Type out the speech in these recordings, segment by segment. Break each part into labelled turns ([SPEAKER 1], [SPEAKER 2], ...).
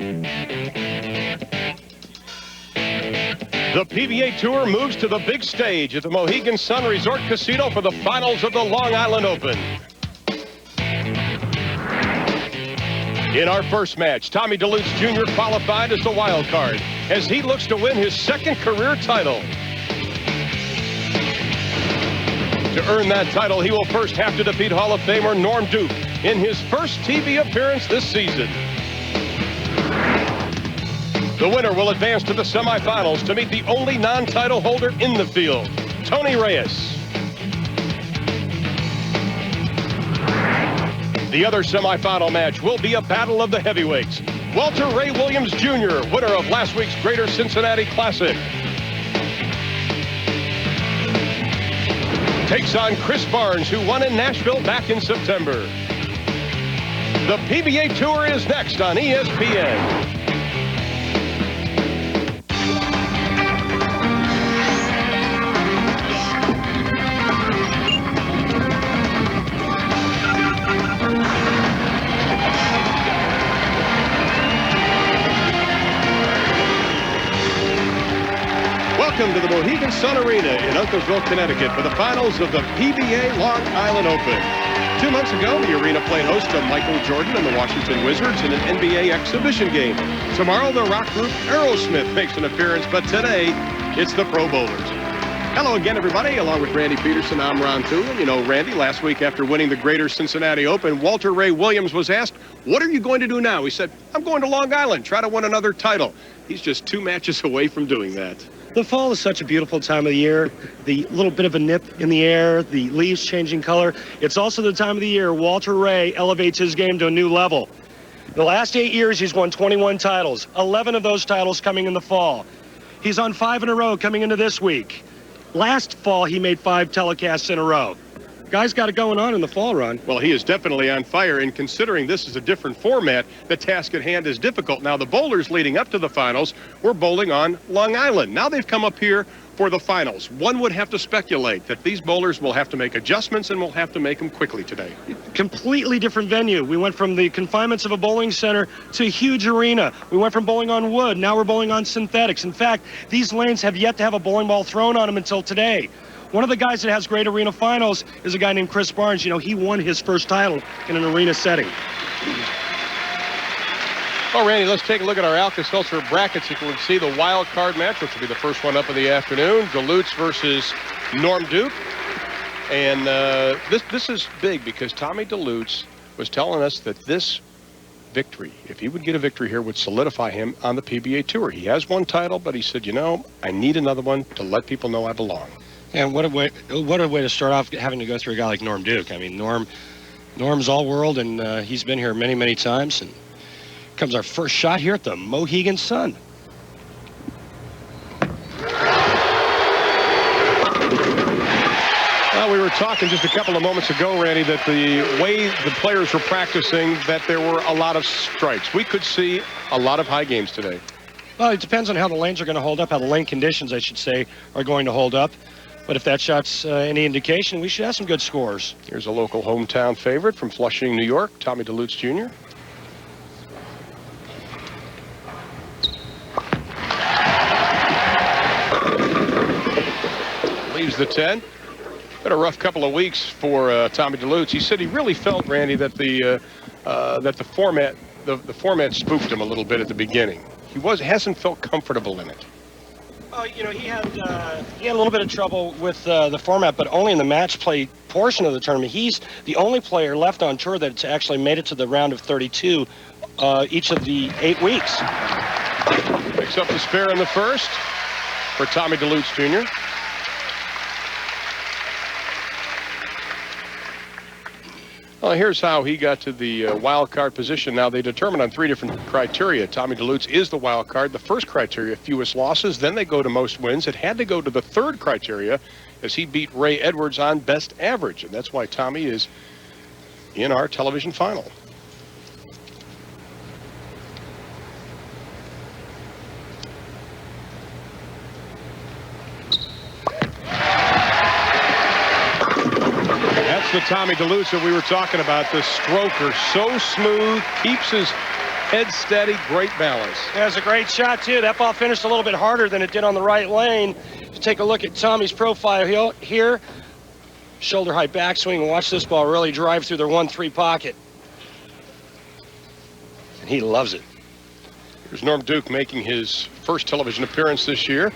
[SPEAKER 1] The PBA Tour moves to the big stage at the Mohegan Sun Resort Casino for the finals of the Long Island Open. In our first match, Tommy Delutz Jr. qualified as the wild card as he looks to win his second career title. To earn that title, he will first have to defeat Hall of Famer Norm Duke in his first TV appearance this season. The winner will advance to the semifinals to meet the only non-title holder in the field, Tony Reyes. The other semifinal match will be a battle of the heavyweights. Walter Ray Williams Jr., winner of last week's Greater Cincinnati Classic, takes on Chris Barnes, who won in Nashville back in September. The PBA Tour is next on ESPN. Welcome to the Mohegan Sun Arena in Unclesville, Connecticut for the finals of the PBA Long Island Open. 2 months ago, the arena played host to Michael Jordan and the Washington Wizards in an NBA exhibition game. Tomorrow, the rock group Aerosmith makes an appearance, but today, it's the Pro Bowlers. Hello again, everybody. Along with Randy Peterson, I'm Ron Thune. You know, Randy, last week after winning the Greater Cincinnati Open, Walter Ray Williams was asked, what are you going to do now? He said, I'm going to Long Island, try to win another title. He's just 2 matches away from doing that.
[SPEAKER 2] The fall is such a beautiful time of the year. The little bit of a nip in the air, the leaves changing color. It's also the time of the year Walter Ray elevates his game to a new level. The last 8 years, he's won 21 titles, 11 of those titles coming in the fall. He's on 5 in a row coming into this week. Last fall, he made 5 telecasts in a row. Guy's got it going on in the fall run.
[SPEAKER 1] Well, he is definitely on fire, and considering this is a different format, the task at hand is difficult. Now, the bowlers leading up to the finals were bowling on Long Island. Now they've come up here for the finals. One would have to speculate that these bowlers will have to make adjustments and will have to make them quickly today.
[SPEAKER 2] Completely different venue. We went from the confinements of a bowling center to a huge arena. We went from bowling on wood. Now we're bowling on synthetics. In fact, these lanes have yet to have a bowling ball thrown on them until today. One of the guys that has great arena finals is a guy named Chris Barnes. You know, he won his first title in an arena setting.
[SPEAKER 1] Well, Randy, let's take a look at our Alka-Seltzer brackets. You can see the wild card match, which will be the first one up in the afternoon. Delutz versus Norm Duke. And this is big because Tommy Delutz was telling us that this victory, if he would get a victory here, would solidify him on the PBA Tour. He has one title, but he said, you know, I need another one to let people know I belong.
[SPEAKER 2] And what a way to start off having to go through a guy like Norm Duke. I mean, Norm's all world, and he's been here many, many times. And comes our first shot here at the Mohegan Sun.
[SPEAKER 1] Well, we were talking just a couple of moments ago, Randy, that the way the players were practicing, that there were a lot of strikes. We could see a lot of high games today.
[SPEAKER 2] Well, it depends on how the lanes are going to hold up, how the lane conditions, I should say, are going to hold up. But if that shot's any indication, we should have some good scores.
[SPEAKER 1] Here's a local hometown favorite from Flushing, New York, Tommy Delutz Jr. Leaves the 10. Been a rough couple of weeks for Tommy Delutz. He said he really felt, Randy, that the format spooked him a little bit at the beginning. He hasn't felt comfortable in it.
[SPEAKER 2] Oh, you know, he had a little bit of trouble with the format, but only in the match play portion of the tournament. He's the only player left on tour that's actually made it to the round of 32 each of the 8 weeks.
[SPEAKER 1] Picks up the spare in the first for Tommy Delutz Jr. Well, here's how he got to the wild card position. Now, they determine on 3 different criteria. Tommy Delutz is the wild card. The first criteria, fewest losses. Then they go to most wins. It had to go to the third criteria as he beat Ray Edwards on best average. And that's why Tommy is in our television final. The Tommy Delutz that we were talking about, the stroker, so smooth, keeps his Head steady, great balance.
[SPEAKER 2] That was a great shot, too. That ball finished a little bit harder than it did on the right lane. Take a look at Tommy's profile here. Shoulder high backswing. Watch this ball really drive through their 1-3 pocket. And he loves it.
[SPEAKER 1] Here's Norm Duke making his first television appearance this year.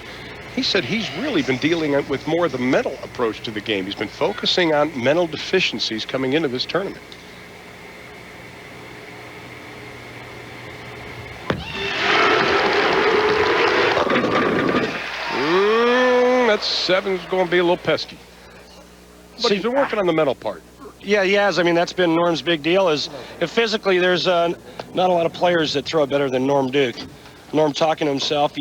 [SPEAKER 1] He said he's really been dealing with more of the mental approach to the game. He's been focusing on mental deficiencies coming into this tournament. That 7's going to be a little pesky. But he's been working on the mental part.
[SPEAKER 2] Yeah, he has. I mean, that's been Norm's big deal. Is if physically there's not a lot of players that throw better than Norm Duke. Norm talking to himself.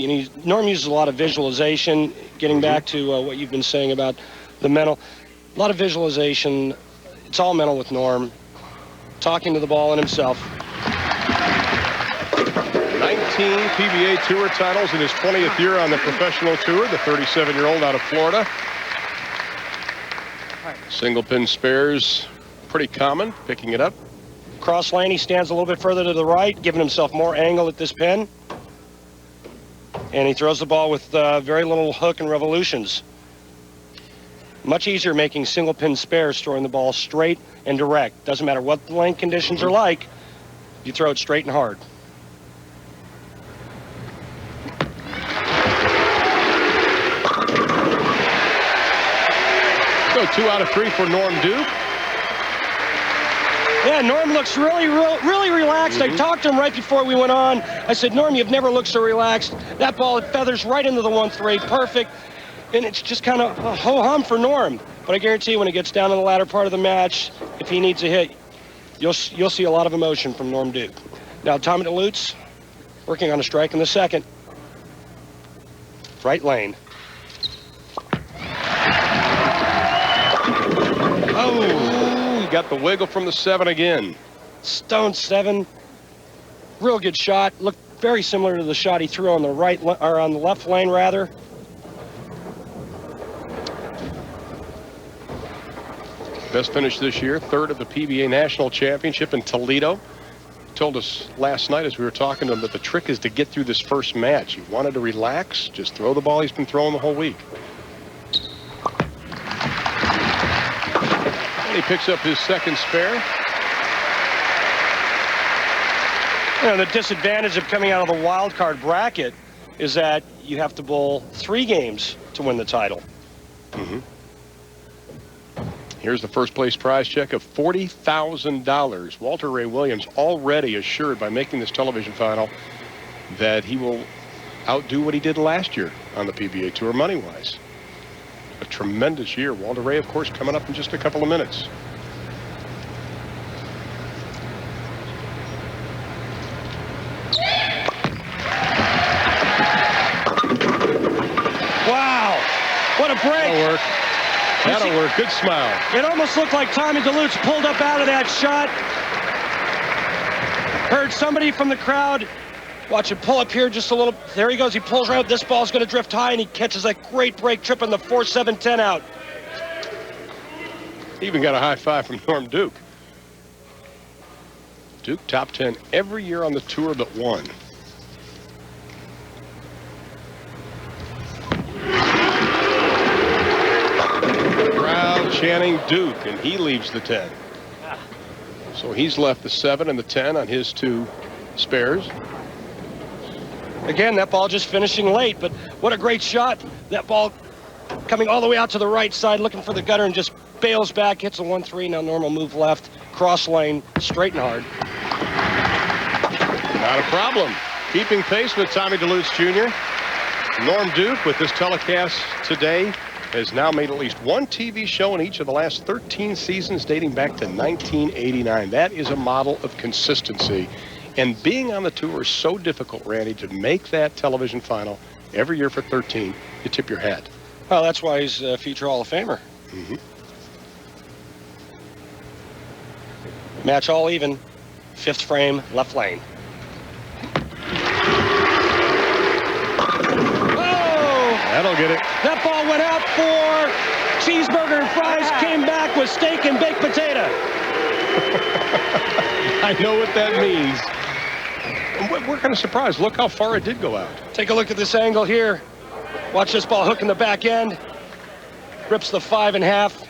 [SPEAKER 2] Norm uses a lot of visualization, getting back to what you've been saying about the mental. A lot of visualization. It's all mental with Norm. Talking to the ball and himself.
[SPEAKER 1] 19 PBA Tour titles in his 20th year on the professional tour, the 37-year-old out of Florida. Single pin spares, pretty common, picking it up.
[SPEAKER 2] Cross lane, he stands a little bit further to the right, giving himself more angle at this pin. And he throws the ball with very little hook and revolutions. Much easier making single pin spares, throwing the ball straight and direct. Doesn't matter what the lane conditions are like, you throw it straight and hard.
[SPEAKER 1] So 2 out of 3 for Norm Duke.
[SPEAKER 2] Yeah, Norm looks really relaxed. I talked to him right before we went on. I said, Norm, you've never looked so relaxed. That ball, it feathers right into the 1-3, perfect. And it's just kind of a ho-hum for Norm. But I guarantee you, when it gets down to the latter part of the match, if he needs a hit, you'll see a lot of emotion from Norm Duke. Now, Tommy Delutz, working on a strike in the second. Right lane.
[SPEAKER 1] Oh, he got the wiggle from the 7 again.
[SPEAKER 2] Stone 7. Real good shot. Looked very similar to the shot he threw on the right or on the left lane, rather.
[SPEAKER 1] Best finish this year, 3rd at the PBA National Championship in Toledo. Told us last night as we were talking to him that the trick is to get through this first match. He wanted to relax, just throw the ball he's been throwing the whole week. And he picks up his second spare.
[SPEAKER 2] You know, the disadvantage of coming out of the wild card bracket is that you have to bowl 3 games to win the title.
[SPEAKER 1] Here's the first place prize check of $40,000. Walter Ray Williams already assured by making this television final that he will outdo what he did last year on the PBA Tour money-wise. A tremendous year. Walter Ray, of course, coming up in just a couple of minutes.
[SPEAKER 2] Wow, what a break.
[SPEAKER 1] That'll work. That'll work. Good smile.
[SPEAKER 2] It almost looked like Tommy Delutz pulled up out of that shot. Heard somebody from the crowd. Watch it pull up here just a little. There he goes. He pulls right out. This ball's going to drift high, and he catches that great break, tripping the 4-7-10 out.
[SPEAKER 1] He even got a high five from Norm Duke. Duke top 10 every year on the tour but one. Crowd chanting Duke, and he leaves the 10. So he's left the 7 and the 10 on his 2 spares.
[SPEAKER 2] Again, that ball just finishing late, but what a great shot. That ball coming all the way out to the right side, looking for the gutter, and just bails back, hits a 1-3. Now normal move left, cross lane, straight and hard.
[SPEAKER 1] Not a problem. Keeping pace with Tommy Delutz Jr. Norm Duke, with this telecast today, has now made at least 1 TV show in each of the last 13 seasons dating back to 1989. That is a model of consistency. And being on the tour is so difficult, Randy, to make that television final every year for 13. You tip your hat.
[SPEAKER 2] Well, that's why he's a future Hall of Famer. Match all even. 5th frame, left lane.
[SPEAKER 1] That'll get it.
[SPEAKER 2] That ball went out for cheeseburger and fries, came back with steak and baked potato.
[SPEAKER 1] I know what that means. We're kind of surprised. Look how far it did go out.
[SPEAKER 2] Take a look at this angle here. Watch this ball hook in the back end. Rips the 5.5.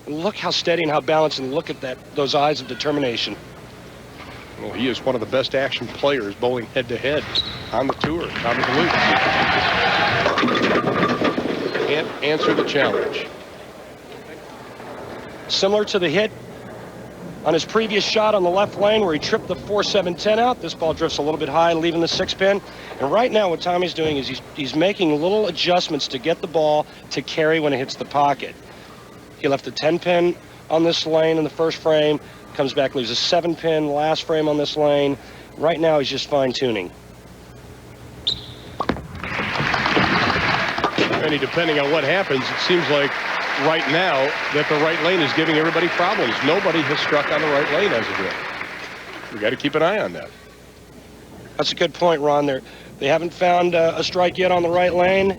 [SPEAKER 2] And look how steady and how balanced, and look at those eyes of determination.
[SPEAKER 1] Well, he is one of the best action players bowling head-to-head on the tour. Tommy Delutz can't answer the challenge.
[SPEAKER 2] Similar to the hit on his previous shot on the left lane where he tripped the 4-7-10 out. This ball drifts a little bit high, leaving the 6-pin. And right now what Tommy's doing is he's making little adjustments to get the ball to carry when it hits the pocket. He left the 10-pin on this lane in the first frame, comes back, leaves a 7-pin last frame on this lane. Right now he's just fine-tuning.
[SPEAKER 1] And depending on what happens, it seems like right now that the right lane is giving everybody problems. Nobody has struck on the right lane as of yet. We got to keep an eye on that.
[SPEAKER 2] That's a good point, Ron. They haven't found a strike yet on the right lane.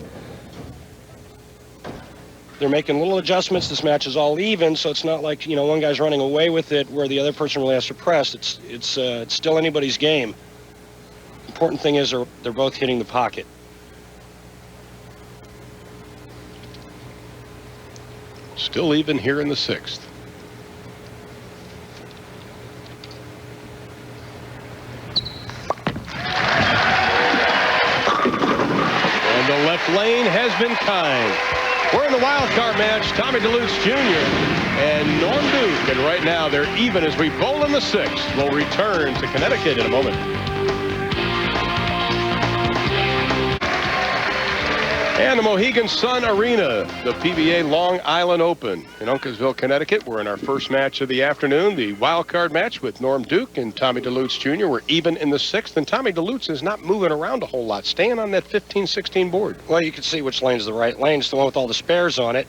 [SPEAKER 2] They're making little adjustments. This match is all even, so it's not like, one guy's running away with it where the other person really has to press. It's still anybody's game. Important thing is they're both hitting the pocket.
[SPEAKER 1] Still even here in the 6th. And the left lane has been kind. We're in the wild card match. Tommy Delutz Jr. and Norm Duke. And right now they're even as we bowl in the 6th. We'll return to Connecticut in a moment. And the Mohegan Sun Arena, the PBA Long Island Open in Uncasville, Connecticut. We're in our first match of the afternoon, the wild card match with Norm Duke and Tommy Delutz Jr. We're even in the 6th, and Tommy Delutz is not moving around a whole lot, staying on that 15-16 board.
[SPEAKER 2] Well, you can see which lane's the right lane. It's the one with all the spares on it.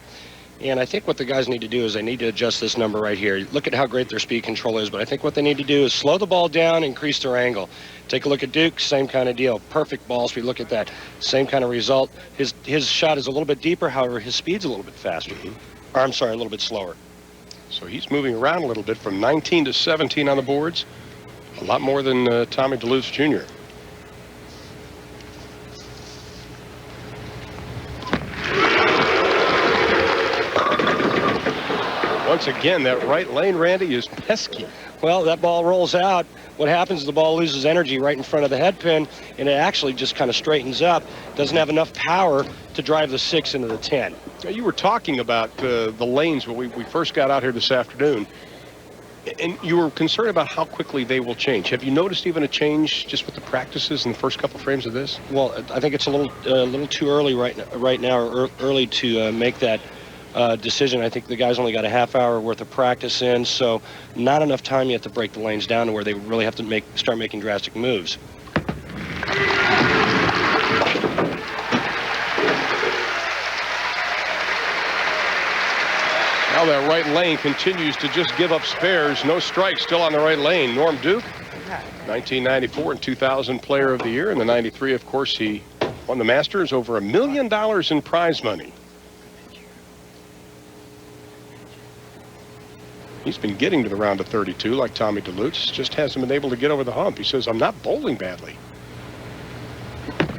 [SPEAKER 2] And I think what the guys need to do is they need to adjust this number right here. Look at how great their speed control is, but I think what they need to do is slow the ball down, increase their angle. Take a look at Duke, same kind of deal. Perfect ball speed. Look at that. Same kind of result. His shot is a little bit deeper, however, his speed's a little bit faster. Or, I'm sorry, a little bit slower.
[SPEAKER 1] So he's moving around a little bit from 19 to 17 on the boards. A lot more than Tommy Delutz Jr. Once again, that right lane, Randy, is pesky.
[SPEAKER 2] Well, that ball rolls out. What happens is the ball loses energy right in front of the head pin, and it actually just kind of straightens up. Doesn't have enough power to drive the 6 into the 10.
[SPEAKER 1] You were talking about the lanes when we first got out here this afternoon, and you were concerned about how quickly they will change. Have you noticed even a change just with the practices in the first couple frames of this?
[SPEAKER 2] Well, I think it's a little too early right now, or early to make that decision. I think the guys only got a half hour worth of practice in, so not enough time yet to break the lanes down to where they really have to start making drastic moves.
[SPEAKER 1] Now that right lane continues to just give up spares. No strikes still on the right lane. Norm Duke, 1994 and 2000 Player of the Year. In the 93, of course, he won the Masters, over $1 million in prize money. He's been getting to the round of 32 like Tommy Delutz, just hasn't been able to get over the hump. He says, I'm not bowling badly. There's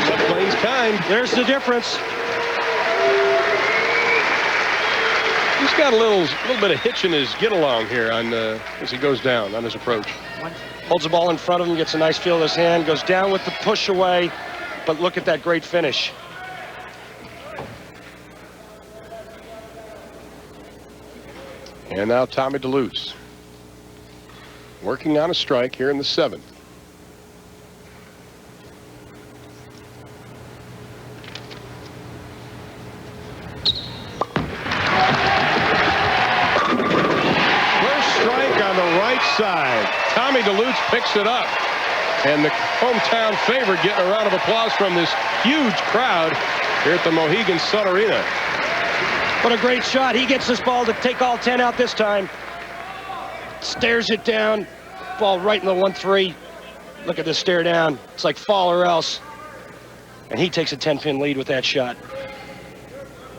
[SPEAKER 1] the plane's kind.
[SPEAKER 2] There's the difference.
[SPEAKER 1] He's got a little bit of hitch in his get-along here as he goes down on his approach.
[SPEAKER 2] Holds the ball in front of him, gets a nice feel of his hand, goes down with the push away, but look at that great finish.
[SPEAKER 1] And now Tommy Delutz working on a strike here in the 7th. First strike on the right side. Tommy Delutz picks it up. And the hometown favorite getting a round of applause from this huge crowd here at the Mohegan Sun Arena.
[SPEAKER 2] What a great shot. He gets this ball to take all 10 out this time. Stares it down. Ball right in the 1-3. Look at this stare down. It's like fall or else. And he takes a 10-pin lead with that shot.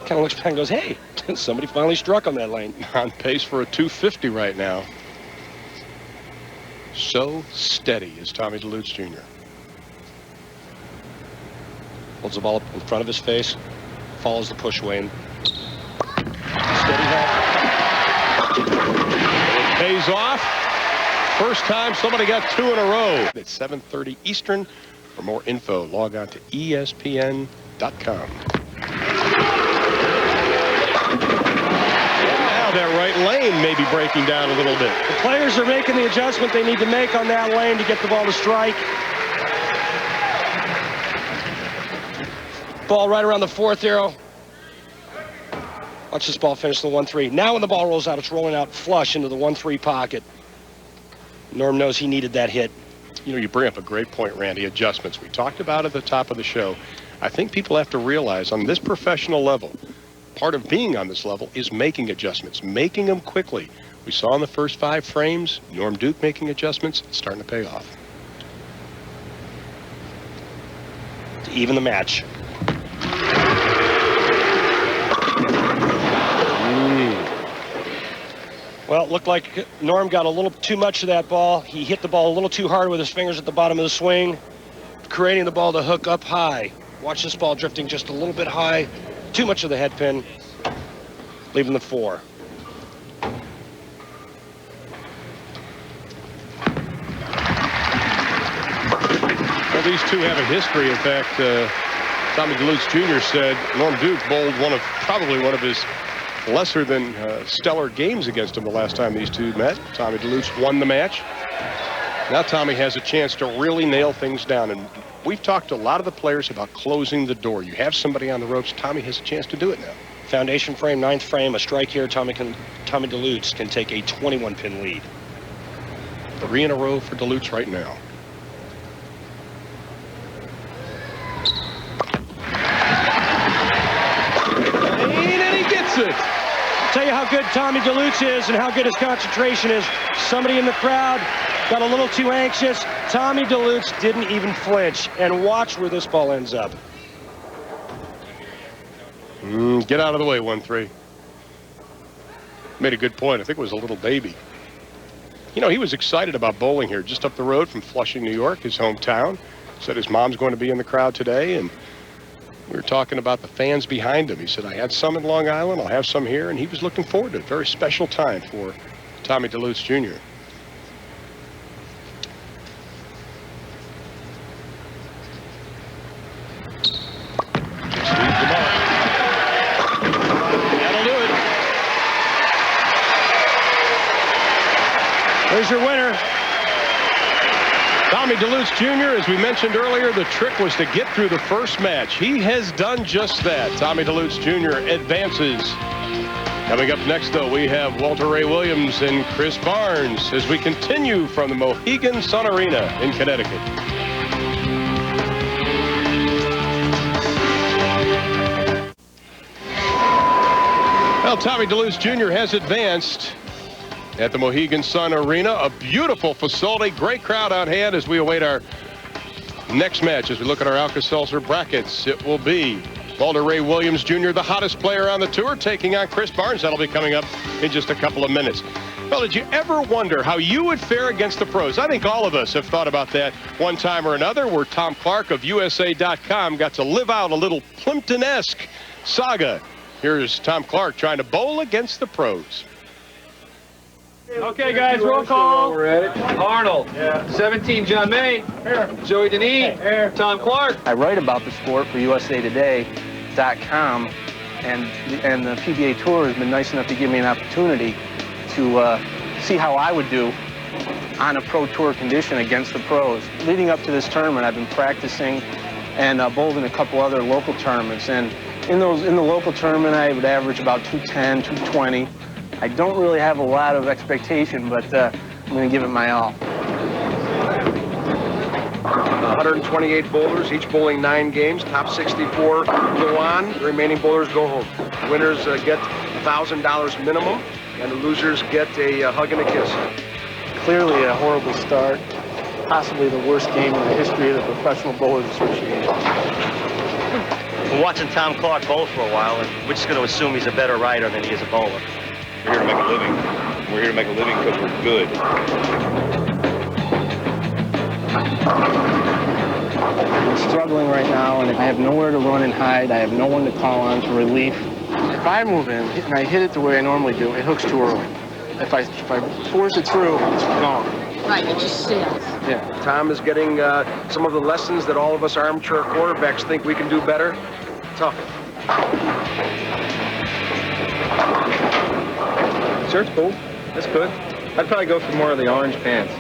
[SPEAKER 2] Kind of looks back and goes, hey, somebody finally struck on that lane.
[SPEAKER 1] On pace for a 250 right now. So steady is Tommy Delutz Jr.
[SPEAKER 2] Holds the ball up in front of his face, follows the push Wayne. Steady hand.
[SPEAKER 1] It pays off. First time somebody got 2 in a row. It's 7:30 Eastern. For more info, log on to ESPN.com. Now that right lane may be breaking down a little bit.
[SPEAKER 2] The players are making the adjustment they need to make on that lane to get the ball to strike. Ball right around the 4th arrow. Watch this ball finish the 1-3. Now when the ball rolls out, it's rolling out flush into the 1-3 pocket. Norm knows he needed that hit.
[SPEAKER 1] You know, you bring up a great point, Randy, adjustments. We talked about at the top of the show. I think people have to realize on this professional level, part of being on this level is making adjustments, making them quickly. We saw in the first 5 frames, Norm Duke making adjustments. It's starting to pay off.
[SPEAKER 2] To even the match. Well, it looked like Norm got a little too much of that ball. He hit the ball a little too hard with his fingers at the bottom of the swing, creating the ball to hook up high. Watch this ball drifting just a little bit high. Too much of the head pin, leaving the 4.
[SPEAKER 1] Well, these two have a history. In fact, Tommy Delutz Jr. said Norm Duke bowled probably one of his lesser than stellar games against him the last time these two met. Tommy Delutz won the match. Now Tommy has a chance to really nail things down, and we've talked to a lot of the players about closing the door. You have somebody on the ropes. Tommy has a chance to do it now.
[SPEAKER 2] Foundation frame, 9th frame, a strike here. Tommy Delutz can take a 21-pin lead.
[SPEAKER 1] 3 in a row for Delutz right now. And he gets it.
[SPEAKER 2] Tell you how good Tommy Delutz is and how good his concentration is. Somebody in the crowd got a little too anxious. Tommy Delutz didn't even flinch. And watch where this ball ends up.
[SPEAKER 1] Get out of the way, 1-3. Made a good point. I think it was a little baby. You know, he was excited about bowling here just up the road from Flushing, New York, his hometown. Said his mom's going to be in the crowd today, and we were talking about the fans behind him. He said, I had some in Long Island, I'll have some here, and he was looking forward to it. Very special time for Tommy Delutz Jr.
[SPEAKER 2] That'll do it. There's your winner.
[SPEAKER 1] Tommy Delutz Jr., as we mentioned earlier, the trick was to get through the first match. He has done just that. Tommy Delutz Jr. advances. Coming up next, though, we have Walter Ray Williams and Chris Barnes as we continue from the Mohegan Sun Arena in Connecticut. Well, Tommy Delutz Jr. has advanced at the Mohegan Sun Arena. A beautiful facility, great crowd on hand as we await our next match. As we look at our Alka-Seltzer brackets, it will be Walter Ray Williams Jr., the hottest player on the tour, taking on Chris Barnes. That'll be coming up in just a couple of minutes. Well, did you ever wonder how you would fare against the pros? I think all of us have thought about that one time or another, where Tom Clark of USA.com got to live out a little Plimpton-esque saga. Here's Tom Clark trying to bowl against the pros.
[SPEAKER 3] Okay, guys, roll call. We're at it. Arnold. Yeah. 17, John May. Here. Joey Denis. Here. Tom Clark.
[SPEAKER 4] I write about the sport for USAtoday.com, and the PBA Tour has been nice enough to give me an opportunity to see how I would do on a pro tour condition against the pros. Leading up to this tournament, I've been practicing and bowled in a couple other local tournaments. And in the local tournament, I would average about 210, 220. I don't really have a lot of expectation, but I'm going to give it my all.
[SPEAKER 5] 128 bowlers, each bowling 9 games. Top 64 go on. The remaining bowlers go home. Winners get $1,000 minimum, and the losers get a hug and a kiss.
[SPEAKER 4] Clearly a horrible start. Possibly the worst game in the history of the Professional Bowlers Association.
[SPEAKER 6] We're watching Tom Clark bowl for a while, and we're just going to assume he's a better rider than he is a bowler.
[SPEAKER 7] We're here to make a living. We're here to make a living because we're good.
[SPEAKER 4] struggling right now, and I have nowhere to run and hide. I have no one to call on for relief. If I move in and I hit it the way I normally do, it hooks too early. If I force it through, it's gone.
[SPEAKER 7] Right, it just sits.
[SPEAKER 4] Yeah.
[SPEAKER 5] Tom is getting some of the lessons that all of us armchair quarterbacks think we can do better. Tough.
[SPEAKER 3] Shirt's cool. That's good. I'd probably go for more of the orange pants.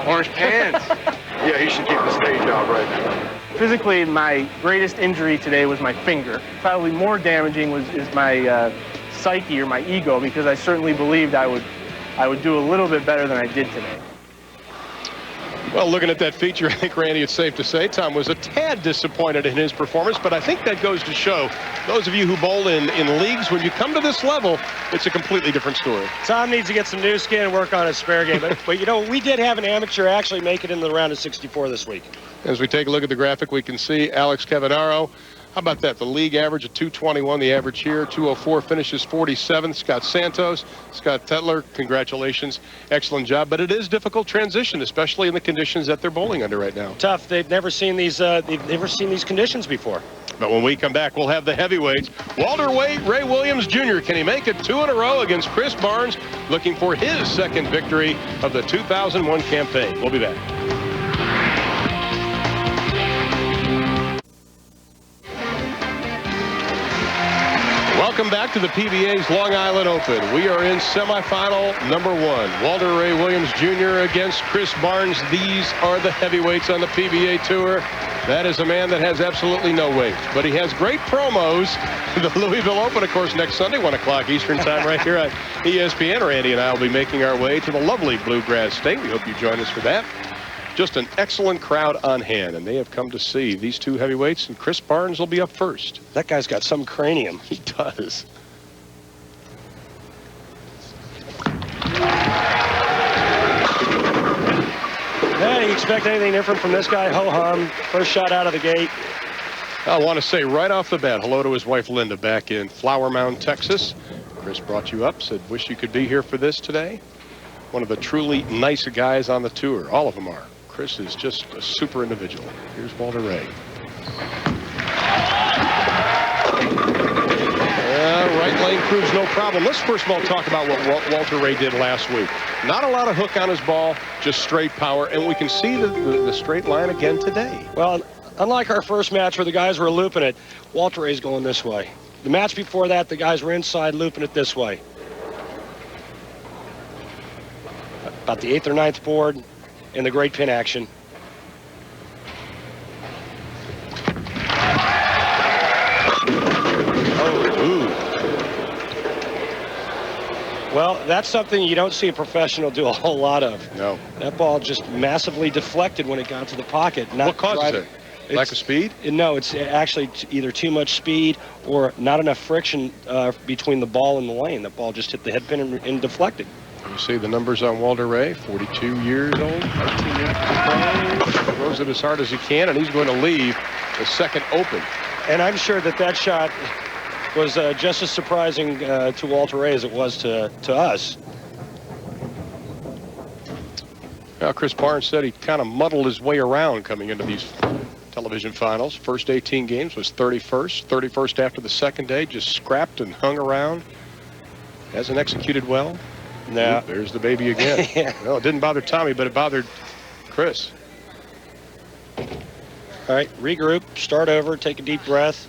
[SPEAKER 4] Orange pants.
[SPEAKER 5] Yeah, he should keep the stage out right now.
[SPEAKER 4] Physically, my greatest injury today was my finger. Probably more damaging is my psyche or my ego, because I certainly believed I would do a little bit better than I did today.
[SPEAKER 1] Well, looking at that feature, I think, Randy, it's safe to say Tom was a tad disappointed in his performance, but I think that goes to show those of you who bowl in leagues, when you come to this level, it's a completely different story.
[SPEAKER 2] Tom needs to get some new skin and work on his spare game. But you know, we did have an amateur actually make it into the round of 64 this week.
[SPEAKER 1] As we take a look at the graphic, we can see Alex Cavanaro. How about that? The league average of 221, the average here. 204 finishes 47th. Scott Santos, Scott Tetler, congratulations. Excellent job. But it is difficult transition, especially in the conditions that they're bowling under right now.
[SPEAKER 2] Tough. They've never seen these conditions before.
[SPEAKER 1] But when we come back, we'll have the heavyweights. Walter Ray Williams Jr. Can he make it 2 in a row against Chris Barnes, looking for his second victory of the 2001 campaign? We'll be back. Welcome back to the PBA's Long Island Open. We are in semifinal number 1. Walter Ray Williams Jr. against Chris Barnes. These are the heavyweights on the PBA Tour. That is a man that has absolutely no weight, but he has great promos. The Louisville Open, of course, next Sunday, 1 o'clock Eastern time, right here on ESPN. Randy and I will be making our way to the lovely Bluegrass State. We hope you join us for that. Just an excellent crowd on hand, and they have come to see these two heavyweights, and Chris Barnes will be up first.
[SPEAKER 2] That guy's got some cranium.
[SPEAKER 1] He does.
[SPEAKER 2] Yeah, you expect anything different from this guy? Ho-hum, first shot out of the gate.
[SPEAKER 1] I want to say right off the bat, hello to his wife Linda back in Flower Mound, Texas. Chris brought you up, said, wish you could be here for this today. One of the truly nice guys on the tour. All of them are. Chris is just a super individual. Here's Walter Ray. Right lane proves no problem. Let's first of all talk about what Walter Ray did last week. Not a lot of hook on his ball, just straight power, and we can see the straight line again today.
[SPEAKER 2] Well, unlike our first match where the guys were looping it, Walter Ray's going this way. The match before that, the guys were inside looping it this way. About the 8th or 9th board in the great pin action. Well, that's something you don't see a professional do a whole lot of.
[SPEAKER 1] No.
[SPEAKER 2] That ball just massively deflected when it got to the pocket.
[SPEAKER 1] What causes it? Lack of speed?
[SPEAKER 2] No, it's actually either too much speed or not enough friction between the ball and the lane. The ball just hit the head pin and deflected.
[SPEAKER 1] You see the numbers on Walter Ray, 42 years old, 19 years old. Throws it as hard as he can, and he's going to leave the second open.
[SPEAKER 2] And I'm sure that shot was just as surprising to Walter Ray as it was to us.
[SPEAKER 1] Now, Chris Barnes said he kind of muddled his way around coming into these television finals. First 18 games was 31st. 31st after the second day, just scrapped and hung around. Hasn't executed well.
[SPEAKER 2] No.
[SPEAKER 1] Ooh, there's the baby again.
[SPEAKER 2] Yeah.
[SPEAKER 1] Well, it didn't bother Tommy, but it bothered Chris.
[SPEAKER 2] All right, regroup, start over, take a deep breath,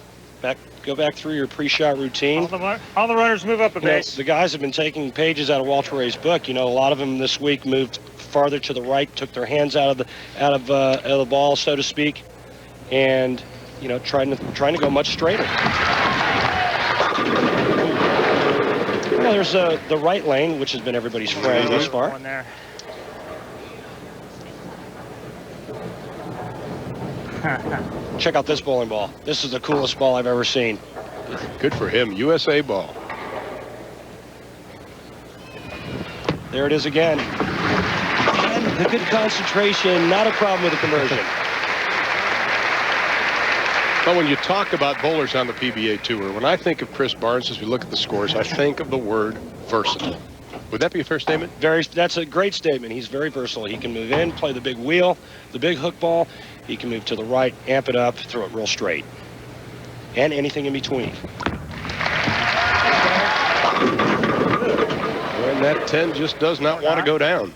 [SPEAKER 2] go back through your pre-shot routine.
[SPEAKER 8] All the runners move up a base.
[SPEAKER 2] The guys have been taking pages out of Walter Ray's book. You know, a lot of them this week moved farther to the right, took their hands out of the ball, so to speak, and you know, trying to go much straighter. Well, there's the right lane, which has been everybody's friend thus far.
[SPEAKER 8] One there.
[SPEAKER 2] Check out this bowling ball. This is the coolest ball I've ever seen.
[SPEAKER 1] Good for him. USA ball.
[SPEAKER 2] There it is again. And the good concentration, not a problem with the conversion.
[SPEAKER 1] But when you talk about bowlers on the PBA Tour, when I think of Chris Barnes, as we look at the scores, I think of the word versatile. Would that be a fair statement?
[SPEAKER 2] That's a great statement. He's very versatile. He can move in, play the big wheel, the big hook ball. He can move to the right, amp it up, throw it real straight. And anything in between.
[SPEAKER 1] And that 10 just does not want to go down.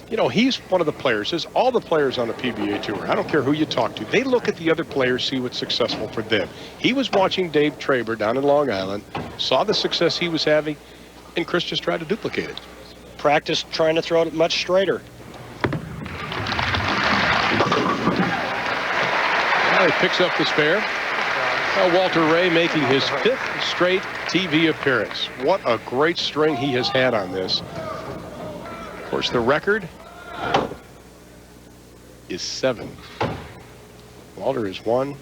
[SPEAKER 1] You know, he's one of the players, as all the players on the PBA Tour, I don't care who you talk to, they look at the other players, see what's successful for them. He was watching Dave Traber down in Long Island, saw the success he was having, and Chris just tried to duplicate it.
[SPEAKER 2] Practice trying to throw it much straighter.
[SPEAKER 1] Now he picks up the spare. Now Walter Ray making his 5th straight TV appearance. What a great string he has had on this. Of course, the record is 7. Walter has won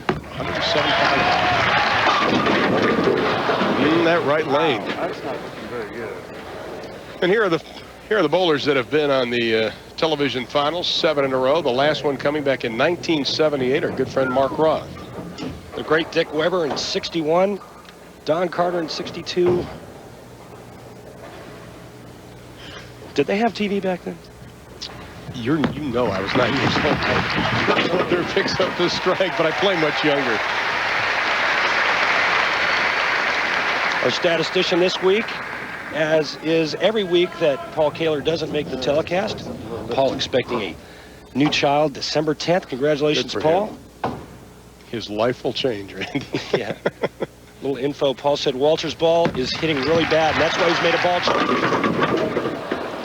[SPEAKER 1] 175. In that right lane.
[SPEAKER 7] That's not very good.
[SPEAKER 1] And here are the bowlers that have been on the television finals, 7 in a row. The last one coming back in 1978, our good friend Mark Roth.
[SPEAKER 2] The great Dick Weber in 61, Don Carter in 62. Did they have TV back then?
[SPEAKER 1] You know I was 9 years old. Walter picks up the strike, but I play much younger.
[SPEAKER 2] Our statistician this week, as is every week that Paul Kaler doesn't make the telecast. Paul expecting a new child December 10th. Congratulations, Paul.
[SPEAKER 1] Him. His life will change, Randy.
[SPEAKER 2] Yeah. Little info. Paul said Walter's ball is hitting really bad, and that's why he's made a ball change.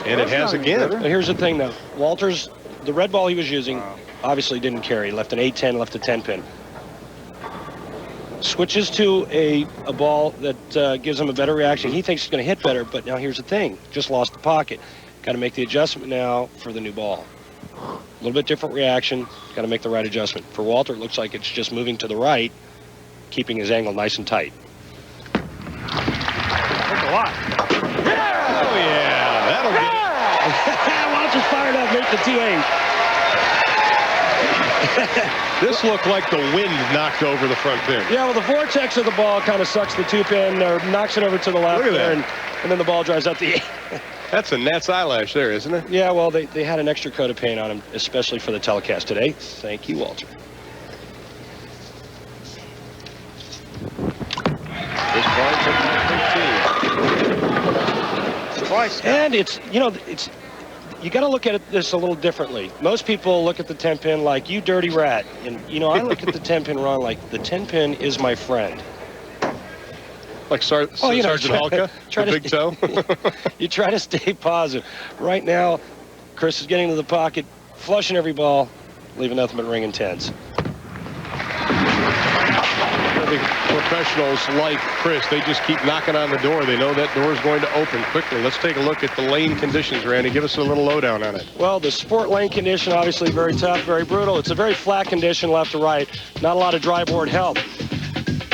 [SPEAKER 1] And it has again.
[SPEAKER 2] But here's the thing, though. Walter's, the red ball he was using, obviously didn't carry. Left an 8-10, left a 10-pin. Switches to a ball that gives him a better reaction. He thinks it's going to hit better, but now here's the thing. Just lost the pocket. Got to make the adjustment now for the new ball. A little bit different reaction. Got to make the right adjustment. For Walter, it looks like it's just moving to the right, keeping his angle nice and tight.
[SPEAKER 8] That's a lot.
[SPEAKER 1] Oh, yeah. That'll get it.
[SPEAKER 2] Walter's fired up, make the 2-8.
[SPEAKER 1] This looked like the wind knocked over the front pin.
[SPEAKER 2] Yeah, well, the vortex of the ball kind of sucks the 2-pin or knocks it over to the left.
[SPEAKER 1] Look at
[SPEAKER 2] there,
[SPEAKER 1] that.
[SPEAKER 2] and then the ball drives out the 8.
[SPEAKER 1] That's a gnat's eyelash there, isn't it?
[SPEAKER 2] Yeah, well, they had an extra coat of paint on him, especially for the telecast today. Thank you, Walter.
[SPEAKER 1] This ball took 13.
[SPEAKER 8] Twice.
[SPEAKER 2] And it's, you got to look at this a little differently. Most people look at the 10-pin like, you dirty rat. And, I look at the 10-pin wrong, like, the 10-pin is my friend.
[SPEAKER 1] Like Sergeant Halka, the big toe?
[SPEAKER 2] You try to stay positive. Right now, Chris is getting to the pocket, flushing every ball, leaving nothing but ringing 10s.
[SPEAKER 1] I think professionals like Chris, they just keep knocking on the door. They know that door is going to open quickly. Let's take a look at the lane conditions, Randy. Give us a little lowdown on it.
[SPEAKER 2] Well, the sport lane condition, obviously very tough, very brutal. It's a very flat condition left to right. Not a lot of dry board help.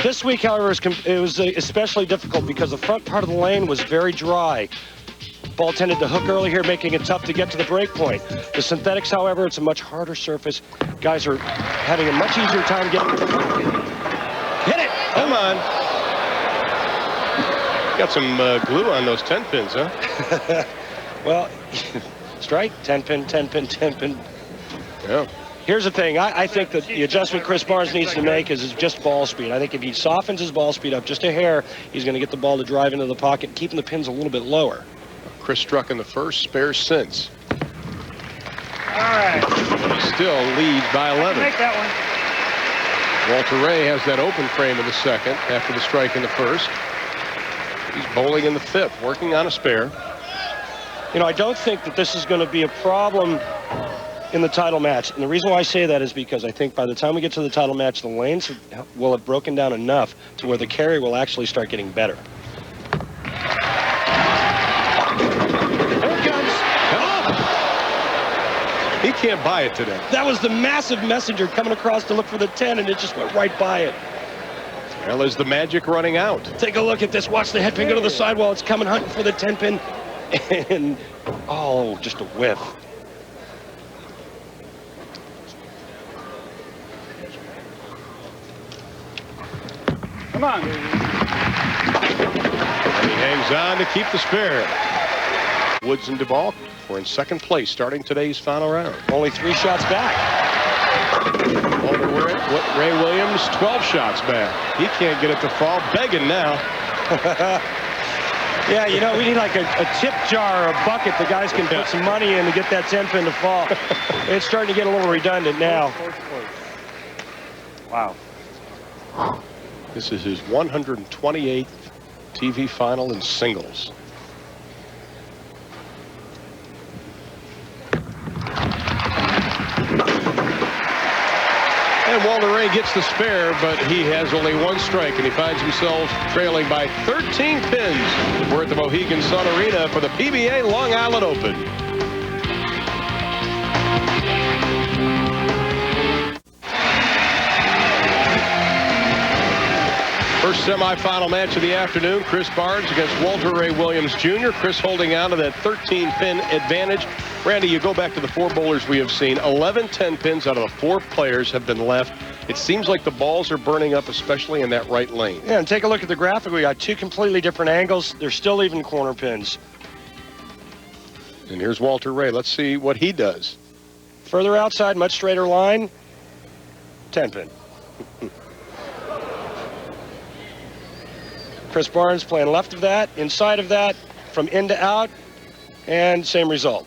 [SPEAKER 2] This week, however, it was especially difficult because the front part of the lane was very dry. Ball tended to hook early here, making it tough to get to the break point. The synthetics, however, it's a much harder surface. Guys are having a much easier time getting to the pocket. Hit it!
[SPEAKER 1] Come on. Got some glue on those 10 pins, huh?
[SPEAKER 2] Well, strike, 10-pin, 10-pin, 10-pin.
[SPEAKER 1] Yeah.
[SPEAKER 2] Here's the thing. I think that the adjustment Chris Barnes needs to make is just ball speed. I think if he softens his ball speed up just a hair, he's going to get the ball to drive into the pocket, keeping the pins a little bit lower.
[SPEAKER 1] Chris struck in the first, spares since.
[SPEAKER 8] All right.
[SPEAKER 1] He still leads by 11.
[SPEAKER 8] Make that one.
[SPEAKER 1] Walter Ray has that open frame in the second after the strike in the first. He's bowling in the fifth, working on a spare.
[SPEAKER 2] I don't think that this is going to be a problem in the title match. And the reason why I say that is because I think by the time we get to the title match, the lanes will have broken down enough to where the carry will actually start getting better. Here it comes.
[SPEAKER 1] Oh! He can't buy it today.
[SPEAKER 2] That was the massive messenger coming across to look for the 10, and it just went right by it.
[SPEAKER 1] Well, is the magic running out?
[SPEAKER 2] Take a look at this. Watch the head pin go to the sidewall. It's coming hunting for the 10 pin. And, oh, just a whiff.
[SPEAKER 8] Come on.
[SPEAKER 1] And he hangs He's on to keep the spare. Woods and Duvall were in second place starting today's final round.
[SPEAKER 2] Only 3 shots back.
[SPEAKER 1] Ray Williams, 12 shots back. He can't get it to fall. Begging now.
[SPEAKER 2] Yeah, you know, we need like a tip jar or a bucket the guys can put some money in to get that 10 pin to fall. It's starting to get a little redundant now.
[SPEAKER 8] Wow.
[SPEAKER 1] This is his 128th TV final in singles. And Walter Ray gets the spare, but he has only 1 strike, and he finds himself trailing by 13 pins. We're at the Mohegan Sun Arena for the PBA Long Island Open. First semifinal match of the afternoon, Chris Barnes against Walter Ray Williams Jr. Chris holding on to that 13-pin advantage. Randy, you go back to the 4 bowlers we have seen. 11 10-pins out of the 4 players have been left. It seems like the balls are burning up, especially in that right lane.
[SPEAKER 2] Yeah, and take a look at the graphic. We got 2 completely different angles. They're still even corner pins.
[SPEAKER 1] And here's Walter Ray. Let's see what he does.
[SPEAKER 2] Further outside, much straighter line. 10-pin. Chris Barnes playing left of that, inside of that, from in to out, and same result.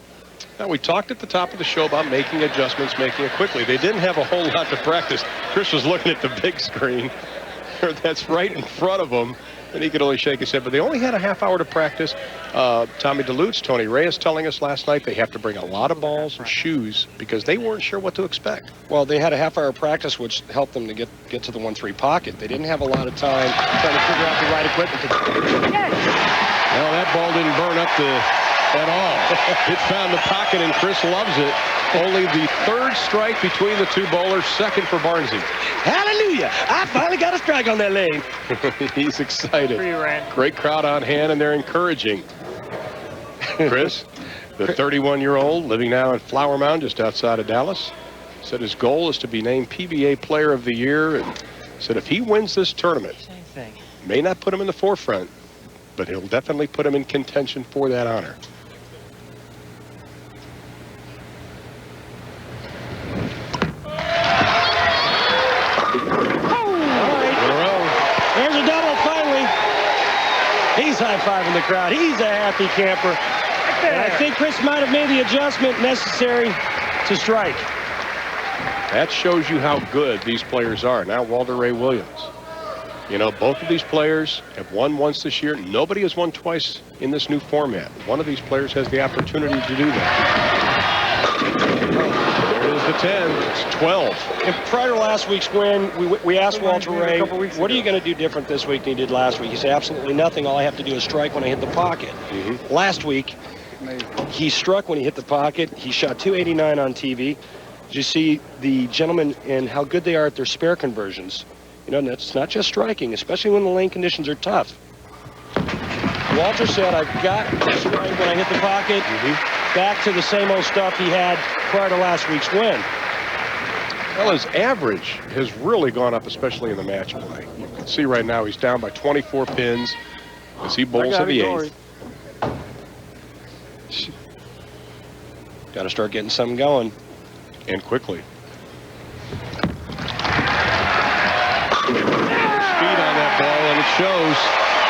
[SPEAKER 1] Now, we talked at the top of the show about making adjustments, making it quickly. They didn't have a whole lot to practice. Chris was looking at the big screen. That's right in front of him, and he could only shake his head. But they only had a half hour to practice. Tommy Delutz, Tony Reyes telling us last night they have to bring a lot of balls and shoes because they weren't sure what to expect.
[SPEAKER 2] Well, they had a half hour practice, which helped them to get to the 1-3 pocket. They didn't have a lot of time trying to figure out the right equipment.
[SPEAKER 1] Well, that ball didn't burn up at all. It found the pocket, and Chris loves it. Only the 3rd strike between the 2 bowlers, 2nd for Barnesy.
[SPEAKER 2] Hallelujah! I finally got a strike on that lane.
[SPEAKER 1] He's excited.
[SPEAKER 8] For you, Rand.
[SPEAKER 1] Great crowd on hand, and they're encouraging. Chris, the 31-year-old, living now in Flower Mound, just outside of Dallas, said his goal is to be named PBA Player of the Year, and said if he wins this tournament, may not put him in the forefront, but he'll definitely put him in contention for that honor.
[SPEAKER 2] There's a double finally. He's high-fiving the crowd. He's a happy camper. And I think Chris might have made the adjustment necessary to strike.
[SPEAKER 1] That shows you how good these players are. Now Walter Ray Williams. You know, both of these players have won once this year. Nobody has won twice in this new format. One of these players has the opportunity to do that. There is the 10. It's 12.
[SPEAKER 2] And prior to last week's win, we asked Walter Ray, what are you going to do different this week than you did last week? He said, absolutely nothing. All I have to do is strike when I hit the pocket. Last week, he struck when he hit the pocket. He shot .289 on TV. Did you see the gentlemen and how good they are at their spare conversions? You know, it's not just striking, especially when the lane conditions are tough. Walter said, I've got to strike when I hit the pocket. Back to the same old stuff he had prior to last week's win.
[SPEAKER 1] Well, his average has really gone up, especially in the match play. You can see right now he's down by 24 pins as he bowls in the 8th.
[SPEAKER 2] Got to start getting something going.
[SPEAKER 1] And quickly. Speed on that ball, and it shows.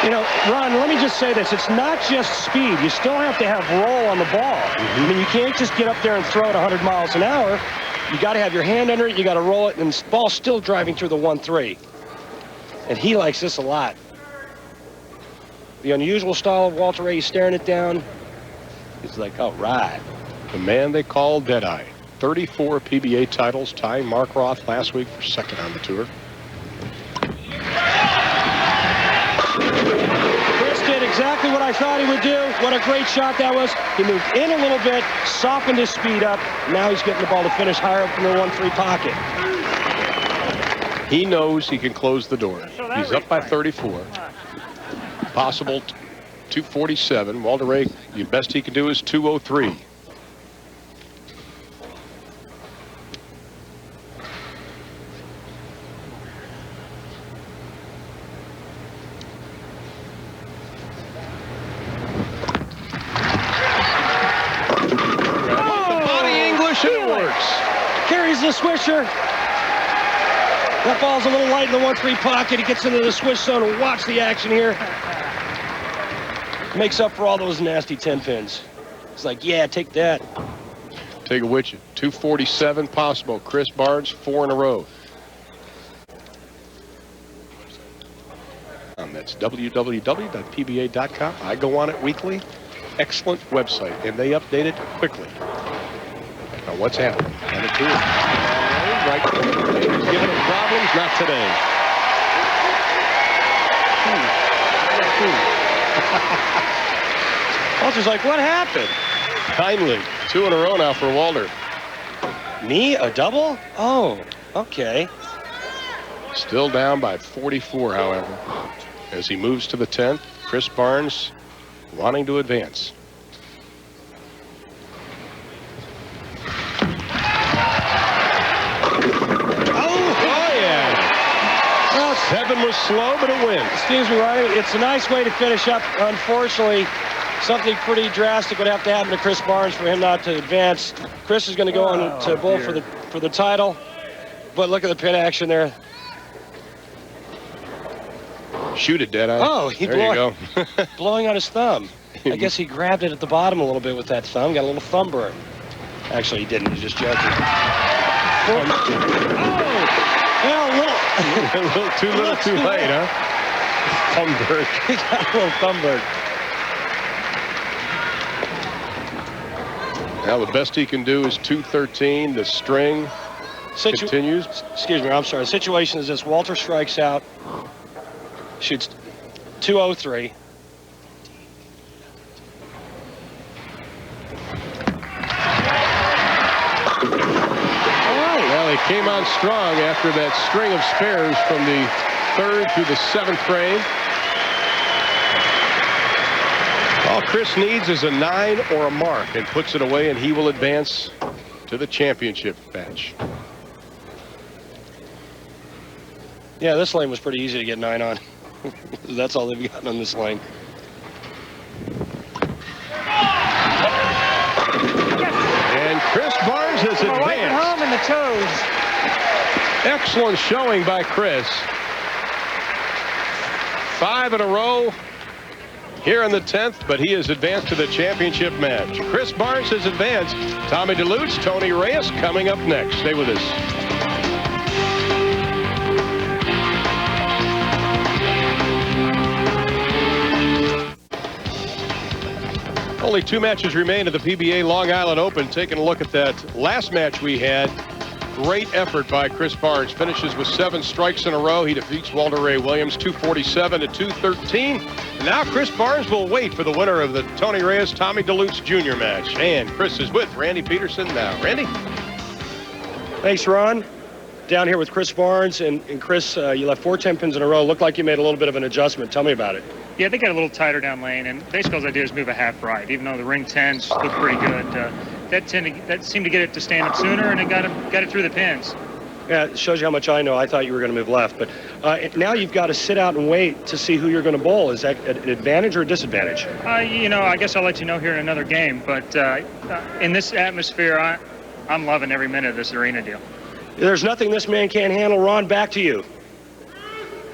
[SPEAKER 2] You know, Ron, let me just say this. It's not just speed. You still have to have roll on the ball. I mean, you can't just get up there and throw it 100 miles an hour. You got to have your hand under it. You got to roll it, and the ball's still driving through the 1-3. And he likes this a lot. The unusual style of Walter Ray, staring it down. He's like, all right.
[SPEAKER 1] The man they call Deadeye. 34 PBA titles, tying Mark Roth last week for 2nd on the tour.
[SPEAKER 2] Chris did exactly what I thought he would do. What a great shot that was. He moved in a little bit, softened his speed up. Now he's getting the ball to finish higher up in the 1-3 pocket.
[SPEAKER 1] He knows he can close the door. He's up by 34. Possible 247. Walter Ray, the best he can do is 203.
[SPEAKER 2] the swisher. That ball's a little light in the 1-3 pocket. He gets into the swish zone and watch the action here. Makes up for all those nasty 10 pins. It's like, yeah, take that.
[SPEAKER 1] Take a widget. 247 possible. Chris Barnes, 4 in a row. That's www.pba.com. I go on it weekly. Excellent website, and they update it quickly. Now, what's happening? And it's here. Right. He's giving him problems. Not today.
[SPEAKER 2] Walter's like, what happened?
[SPEAKER 1] Kindly. 2 in a row now for Walter.
[SPEAKER 2] Me? A double? Oh, okay.
[SPEAKER 1] Still down by 44, however. As he moves to the 10th, Chris Barnes wanting to advance. Oh yeah. Well, 7 was slow, but it wins.
[SPEAKER 2] Excuse me, Ryan. It's a nice way to finish up. Unfortunately, something pretty drastic would have to happen to Chris Barnes for him not to advance. Chris is going to go on to bowl for the title. But look at the pin action there.
[SPEAKER 1] Shoot it, Deadeye.
[SPEAKER 2] Oh,
[SPEAKER 1] there you go.
[SPEAKER 2] blowing on his thumb. I guess he grabbed it at the bottom a little bit with that thumb. Got a little thumb burn. Actually, he didn't. He's just joking. Oh! Well,
[SPEAKER 1] a little too little, too late, huh? Thumb burn.
[SPEAKER 2] He got a little thumb burn.
[SPEAKER 1] Now, the best he can do is 213. The string continues.
[SPEAKER 2] Excuse me, I'm sorry. The situation is this. Walter strikes out. Shoots 203.
[SPEAKER 1] Well, he came on strong after that string of spares from the 3rd through the 7th frame. All Chris needs is a 9 or a mark and puts it away, and he will advance to the championship match.
[SPEAKER 2] Yeah, this lane was pretty easy to get 9 on. That's all they've gotten on this lane.
[SPEAKER 1] And Chris Barnes has advanced.
[SPEAKER 8] Right home in the toes.
[SPEAKER 1] Excellent showing by Chris. 5 in a row here in the 10th, but he has advanced to the championship match. Chris Barnes has advanced. Tommy Delutz, Tony Reyes coming up next. Stay with us. Only 2 matches remain of the PBA Long Island Open. Taking a look at that last match we had. Great effort by Chris Barnes. Finishes with 7 strikes in a row. He defeats Walter Ray Williams 247 to 213. And now Chris Barnes will wait for the winner of the Tony Reyes Tommy Delutz Jr. match. And Chris is with Randy Peterson now. Randy?
[SPEAKER 2] Thanks, Ron. Down here with Chris Barnes. And Chris, you left 4 10 pins in a row. Looked like you made a little bit of an adjustment. Tell me about it.
[SPEAKER 8] Yeah, they got a little tighter down lane, and basically all I did is move a half right, even though the ring 10s look pretty good. That seemed to get it to stand up sooner, and it got it through the pins.
[SPEAKER 2] Yeah, it shows you how much I know. I thought you were going to move left, but now you've got to sit out and wait to see who you're going to bowl. Is that an advantage or a disadvantage?
[SPEAKER 8] You know, I guess I'll let you know here in another game, but in this atmosphere, I'm loving every minute of this arena deal.
[SPEAKER 2] There's nothing this man can't handle. Ron, back to you.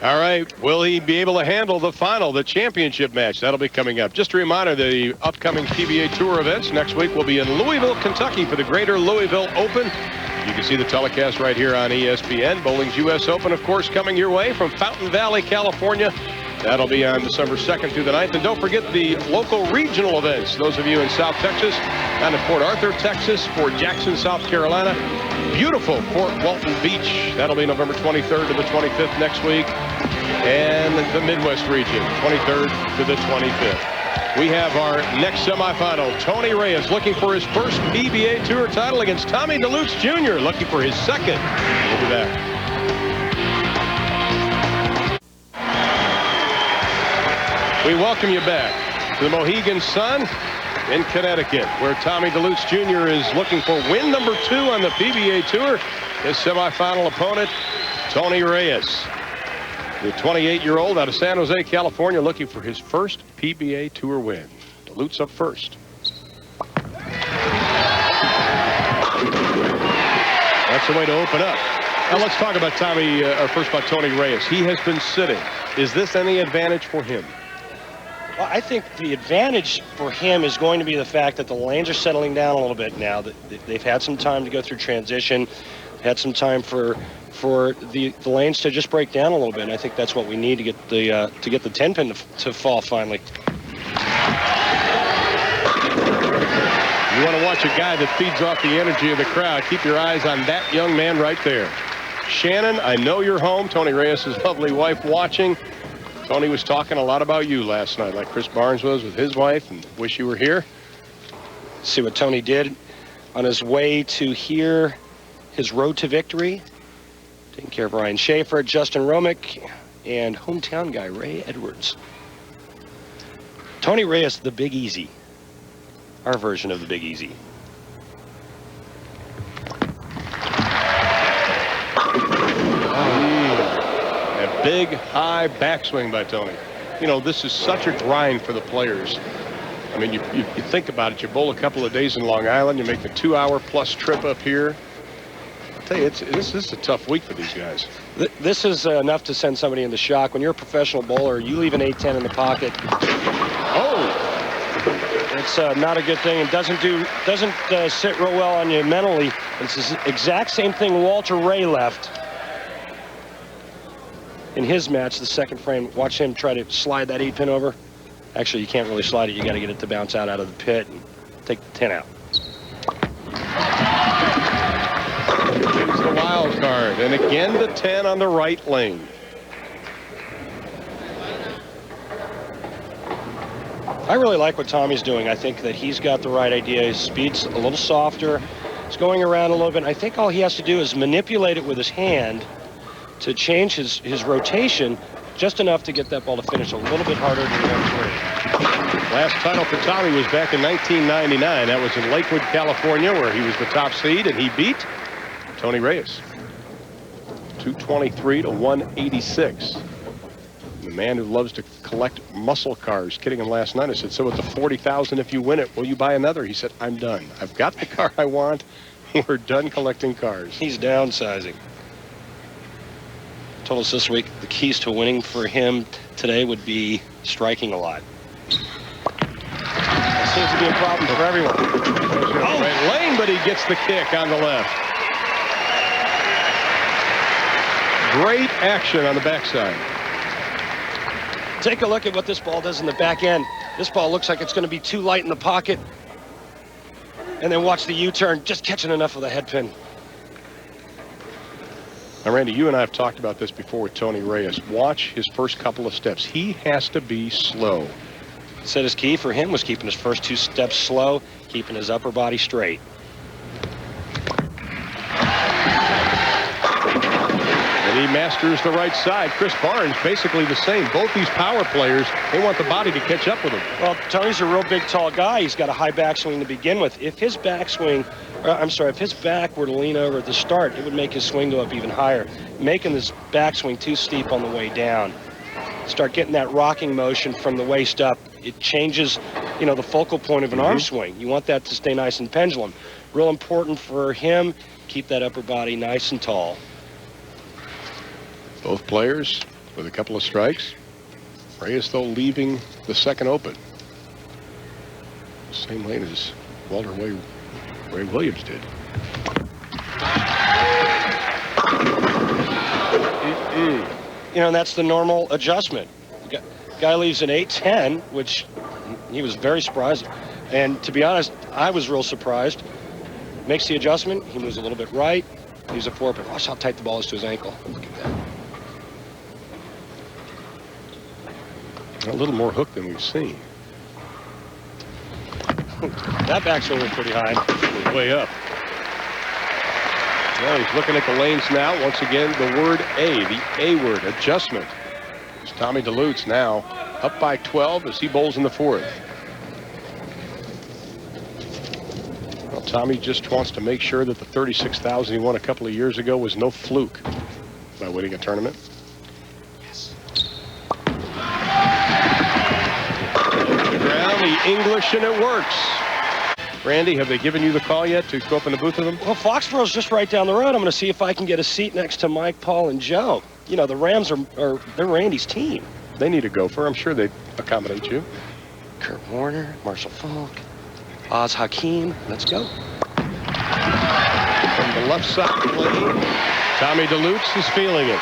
[SPEAKER 1] All right, will he be able to handle the final, the championship match? That'll be coming up. Just a reminder, the upcoming PBA Tour events next week will be in Louisville, Kentucky for the Greater Louisville Open. You can see the telecast right here on ESPN. Bowling's U.S. Open, of course, coming your way from Fountain Valley, California. That'll be on December 2nd through the 9th. And don't forget the local regional events. Those of you in South Texas, down in Port Arthur, Texas, Fort Jackson, South Carolina. Beautiful Fort Walton Beach. That'll be November 23rd to the 25th next week. And the Midwest region, 23rd to the 25th. We have our next semifinal. Tony Reyes looking for his first PBA Tour title against Tommy Delutz Jr. looking for his second. We'll be back. We welcome you back to the Mohegan Sun in Connecticut, where Tommy Delutz Jr. is looking for win number 2 on the PBA Tour. His semifinal opponent, Tony Reyes, the 28-year-old out of San Jose, California, looking for his first PBA Tour win. Delutz up first. That's the way to open up. Now let's talk about Tommy, or first about Tony Reyes. He has been sitting. Is this any advantage for him?
[SPEAKER 2] Well, I think the advantage for him is going to be the fact that the lanes are settling down a little bit now. That they've had some time to go through transition, had some time for the lanes to just break down a little bit. And I think that's what we need to get the 10 pin to fall finally.
[SPEAKER 1] You want to watch a guy that feeds off the energy of the crowd. Keep your eyes on that young man right there. Shannon, I know you're home. Tony Reyes' lovely wife watching. Tony was talking a lot about you last night, like Chris Barnes was with his wife, and wish you were here.
[SPEAKER 2] See what Tony did on his way to here, his road to victory. Taking care of Ryan Schaefer, Justin Romick, and hometown guy Ray Edwards. Tony Reyes, the Big Easy. Our version of the Big Easy.
[SPEAKER 1] A big, high backswing by Tony. You know, this is such a grind for the players. I mean, you think about it. You bowl a couple of days in Long Island. You make the 2-hour-plus trip up here. I'll tell you, this is a tough week for these guys.
[SPEAKER 2] This is enough to send somebody into shock. When you're a professional bowler, you leave an 8-10 in the pocket.
[SPEAKER 1] Oh!
[SPEAKER 2] It's not a good thing, and doesn't sit real well on you mentally. It's the exact same thing Walter Ray left in his match, the second frame. Watch him try to slide that 8-pin over. Actually, you can't really slide it. You got to get it to bounce out of the pit and take the 10 out.
[SPEAKER 1] Choose the wild card, and again the 10 on the right lane.
[SPEAKER 2] I really like what Tommy's doing. I think that he's got the right idea. His speed's a little softer. He's going around a little bit. I think all he has to do is manipulate it with his hand to change his rotation just enough to get that ball to finish a little bit harder than 120.
[SPEAKER 1] Last title for Tommy was back in 1999. That was in Lakewood, California, where he was the top seed, and he beat Tony Reyes. 223 to 186. The man who loves to collect muscle cars, kidding him last night. I said, so with the 40,000, if you win it, will you buy another? He said, I'm done. I've got the car I want. We're done collecting cars.
[SPEAKER 2] He's downsizing. Told us this week the keys to winning for him today would be striking a lot. That seems to be a problem for everyone.
[SPEAKER 1] Oh, right lane, but he gets the kick on the left. Great action on the backside.
[SPEAKER 2] Take a look at what this ball does in the back end. This ball looks like it's going to be too light in the pocket. And then watch the U-turn, just catching enough of the head pin.
[SPEAKER 1] Now, Randy, you and I have talked about this before with Tony Reyes. Watch his first couple of steps. He has to be slow.
[SPEAKER 2] Said his key for him was keeping his first 2 steps slow, keeping his upper body straight.
[SPEAKER 1] And he masters the right side. Chris Barnes, basically the same. Both these power players, they want the body to catch up with him.
[SPEAKER 2] Well, Tony's a real big, tall guy. He's got a high backswing to begin with. If his backswing, if his back were to lean over at the start, it would make his swing go up even higher, making this backswing too steep on the way down. Start getting that rocking motion from the waist up. It changes, the focal point of an arm swing. You want that to stay nice and pendulum. Real important for him, keep that upper body nice and tall.
[SPEAKER 1] Both players with a couple of strikes. Reyes, though, leaving the second open. Same lane as Walter Ray Williams did.
[SPEAKER 2] And that's the normal adjustment. Guy leaves an 8-10, which he was very surprised. And to be honest, I was real surprised. Makes the adjustment. He moves a little bit right. Leaves a 4, but watch how tight the ball is to his ankle. Look at that.
[SPEAKER 1] A little more hook than we've seen.
[SPEAKER 2] That backswing was pretty high.
[SPEAKER 1] Way up. Well, he's looking at the lanes now. Once again, the word A, the A word, adjustment. It's Tommy Delutz now up by 12 as he bowls in the 4th. Well, Tommy just wants to make sure that the 36,000 he won a couple of years ago was no fluke by winning a tournament. Around the English, and it works. Randy, have they given you the call yet to go up in the booth with them?
[SPEAKER 2] Well, Foxborough's just right down the road. I'm going to see if I can get a seat next to Mike, Paul, and Joe. You know, the Rams they're Randy's team.
[SPEAKER 1] They need a gopher. I'm sure they'd accommodate you.
[SPEAKER 2] Kurt Warner, Marshall Falk, Oz Hakeem. Let's go.
[SPEAKER 1] From the left side of the lane, Tommy Delutz is feeling it.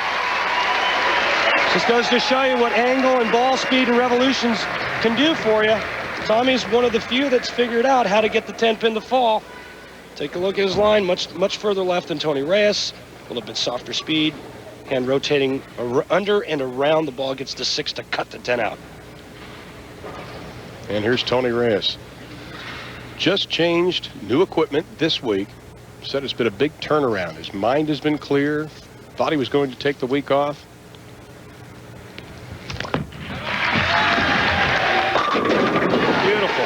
[SPEAKER 2] Just goes to show you what angle and ball speed and revolutions can do for you. Tommy's one of the few that's figured out how to get the 10-pin to fall. Take a look at his line, much further left than Tony Reyes. A little bit softer speed. Hand rotating under and around the ball, gets to 6 to cut the 10 out.
[SPEAKER 1] And here's Tony Reyes. Just changed new equipment this week. Said it's been a big turnaround. His mind has been clear. Thought he was going to take the week off.
[SPEAKER 2] Beautiful.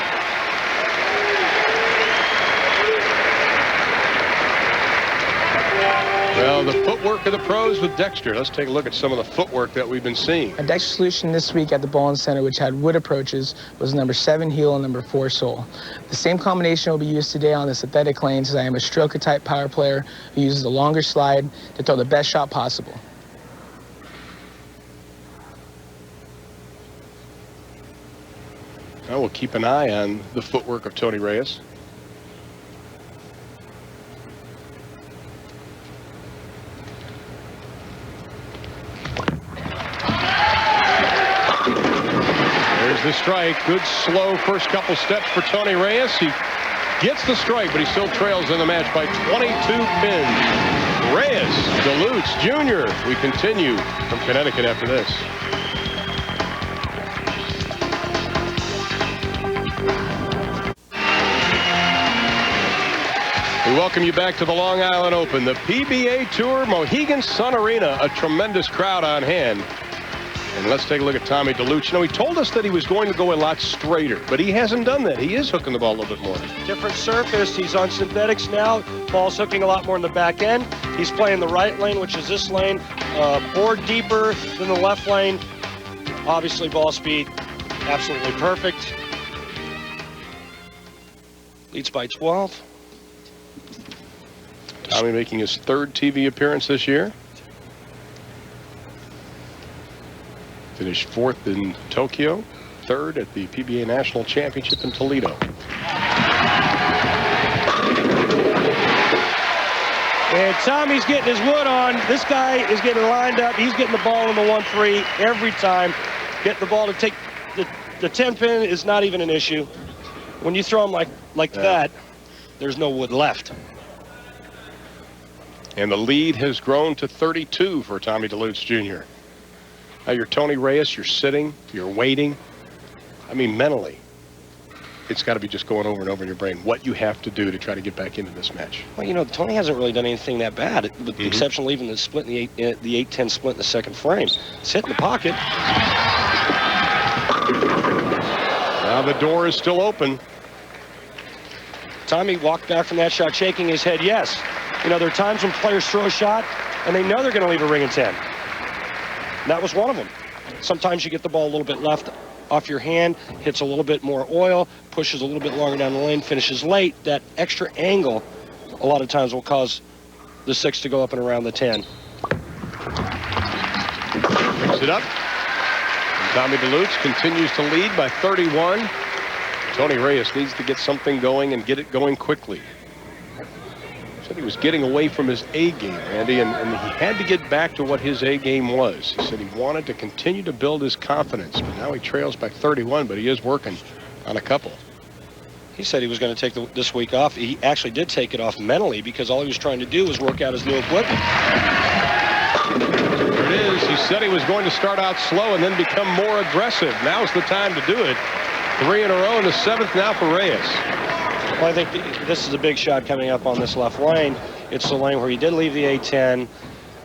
[SPEAKER 1] Well, the footwork of the pros with Dexter. Let's take a look at some of the footwork that we've been seeing.
[SPEAKER 7] A Dexter solution this week at the Ball and Center, which had wood approaches, was number 7 heel and number 4 sole. The same combination will be used today on the synthetic lanes, as I am a stroker-type power player who uses a longer slide to throw the best shot possible.
[SPEAKER 1] I will keep an eye on the footwork of Tony Reyes. There's the strike. Good slow first couple steps for Tony Reyes. He gets the strike, but he still trails in the match by 22 pins. Reyes, Delutz Jr. We continue from Connecticut after this. We welcome you back to the Long Island Open, the PBA Tour, Mohegan Sun Arena, a tremendous crowd on hand. And let's take a look at Tommy Delutz. You know, he told us that he was going to go a lot straighter, but he hasn't done that. He is hooking the ball a little bit more.
[SPEAKER 2] Different surface. He's on synthetics now. Ball's hooking a lot more in the back end. He's playing the right lane, which is this lane. Board deeper than the left lane. Obviously, ball speed, absolutely perfect. Leads by 12.
[SPEAKER 1] Tommy making his 3rd TV appearance this year. Finished 4th in Tokyo, 3rd at the PBA National Championship in Toledo.
[SPEAKER 2] And Tommy's getting his wood on. This guy is getting lined up. He's getting the ball in the 1-3 every time. Getting the ball to take the 10-pin is not even an issue. When you throw them like that, there's no wood left.
[SPEAKER 1] And the lead has grown to 32 for Tommy Delutz Jr. Now you're Tony Reyes, you're sitting, you're waiting. I mean, mentally, it's got to be just going over and over in your brain what you have to do to try to get back into this match.
[SPEAKER 2] Well, you know, Tony hasn't really done anything that bad, with the exception of leaving the split in the 8-10 split in the 2nd frame. It's hitting the pocket.
[SPEAKER 1] Now the door is still open.
[SPEAKER 2] Tommy walked back from that shot shaking his head yes. You know, there are times when players throw a shot and they know they're going to leave a ring in 10. And that was one of them. Sometimes you get the ball a little bit left off your hand, hits a little bit more oil, pushes a little bit longer down the lane, finishes late. That extra angle a lot of times will cause the 6 to go up and around the 10.
[SPEAKER 1] Picks it up. And Tommy Delutz continues to lead by 31. Tony Reyes needs to get something going and get it going quickly. Said he was getting away from his A game, Randy, and he had to get back to what his A game was. He said he wanted to continue to build his confidence, but now he trails by 31, but he is working on a couple.
[SPEAKER 2] He said he was going to take this week off. He actually did take it off mentally because all he was trying to do was work out his new equipment.
[SPEAKER 1] There it is. He said he was going to start out slow and then become more aggressive. Now's the time to do it. 3 in a row, and the 7th now for Reyes.
[SPEAKER 2] Well, I think this is a big shot coming up on this left lane. It's the lane where he did leave the 8-10,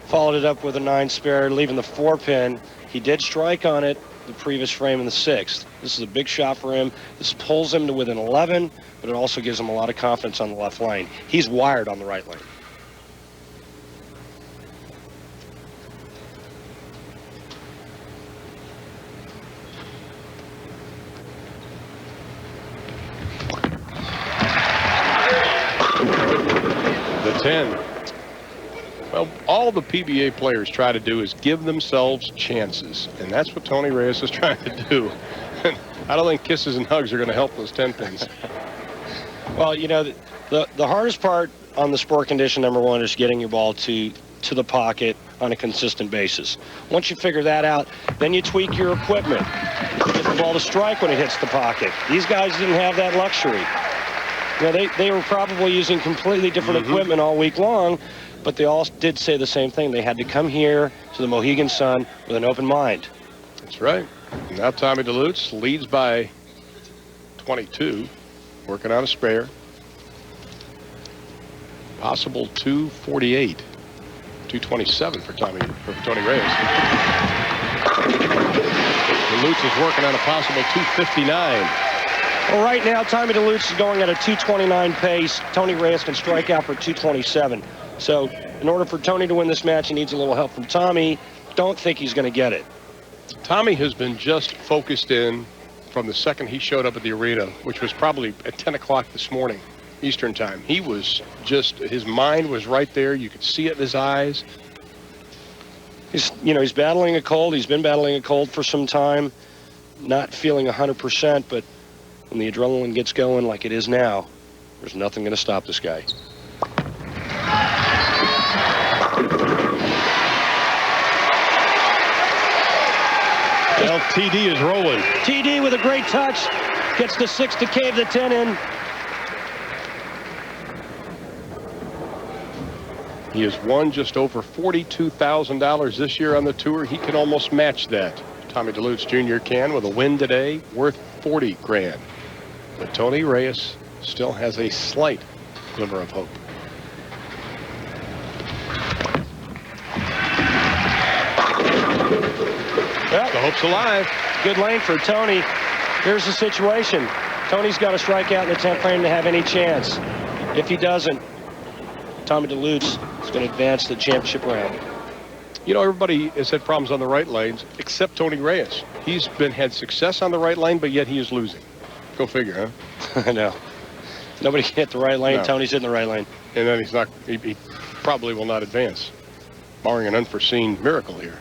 [SPEAKER 2] followed it up with a 9 spare, leaving the 4-pin. He did strike on it the previous frame in the 6th. This is a big shot for him. This pulls him to within 11, but it also gives him a lot of confidence on the left lane. He's wired on the right lane.
[SPEAKER 1] 10. Well, all the PBA players try to do is give themselves chances, and that's what Tony Reyes is trying to do. I don't think kisses and hugs are going to help those 10 pins.
[SPEAKER 2] Well, you know, the hardest part on the sport condition, number one, is getting your ball to the pocket on a consistent basis. Once you figure that out, then you tweak your equipment. Get the ball to strike when it hits the pocket. These guys didn't have that luxury. You know, they were probably using completely different equipment all week long, but they all did say the same thing. They had to come here to the Mohegan Sun with an open mind.
[SPEAKER 1] That's right. Now Tommy Delutz leads by 22, working on a spare. Possible 248, 227 for Tony Reyes. Delutz is working on a possible 259.
[SPEAKER 2] Well, right now, Tommy Delutz is going at a 229 pace. Tony Reyes can strike out for 227. So in order for Tony to win this match, he needs a little help from Tommy. Don't think he's going to get it.
[SPEAKER 1] Tommy has been just focused in from the second he showed up at the arena, which was probably at 10 o'clock this morning, Eastern time. He was just, his mind was right there. You could see it in his eyes.
[SPEAKER 2] He's battling a cold. He's been battling a cold for some time. Not feeling 100%, but when the adrenaline gets going like it is now, there's nothing going to stop this guy.
[SPEAKER 1] Well, TD is rolling.
[SPEAKER 2] TD with a great touch. Gets the 6 to cave the 10 in.
[SPEAKER 1] He has won just over $42,000 this year on the tour. He can almost match that. Tommy Delutz Jr. can with a win today worth 40 grand. But Tony Reyes still has a slight glimmer of hope. Well, the hope's alive.
[SPEAKER 2] Good lane for Tony. Here's the situation. Tony's got to strike out in the 10th frame to have any chance. If he doesn't, Tommy Delutz is going to advance to the championship round.
[SPEAKER 1] You know, everybody has had problems on the right lanes except Tony Reyes. He's had success on the right lane, but yet he is losing. Go figure, huh?
[SPEAKER 2] I know. Nobody can hit the right lane.
[SPEAKER 1] No.
[SPEAKER 2] Tony's in the right lane.
[SPEAKER 1] And then he probably will not advance, barring an unforeseen miracle here.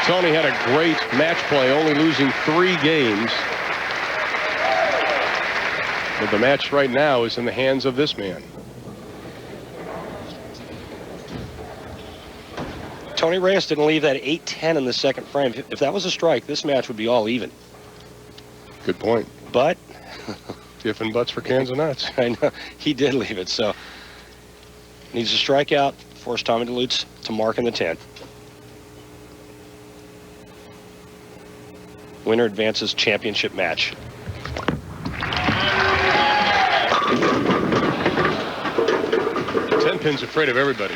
[SPEAKER 1] Tony had a great match play, only losing 3 games. But the match right now is in the hands of this man.
[SPEAKER 2] Tony Reyes didn't leave that 8-10 in the second frame. If that was a strike, this match would be all even.
[SPEAKER 1] Good point.
[SPEAKER 2] But
[SPEAKER 1] if and buts for cans and nuts.
[SPEAKER 2] I know he did leave it, so needs to strike out, force Tommy Delutz to mark in the 10. Winner advances championship match.
[SPEAKER 1] Ten pin's afraid of everybody.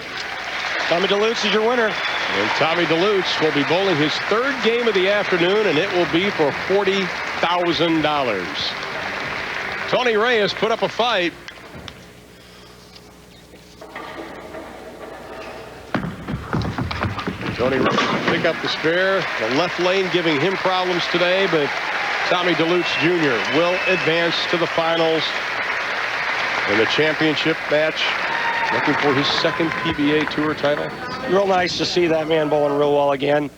[SPEAKER 2] Tommy Delutz is your winner.
[SPEAKER 1] And Tommy Delutz will be bowling his 3rd game of the afternoon, and it will be for $40,000. Tony Reyes put up a fight. Tony Reyes pick up the spare. The left lane giving him problems today, but Tommy Delutz Jr. will advance to the finals in the championship match, looking for his 2nd PBA Tour title.
[SPEAKER 2] Real nice to see that man bowling real well again.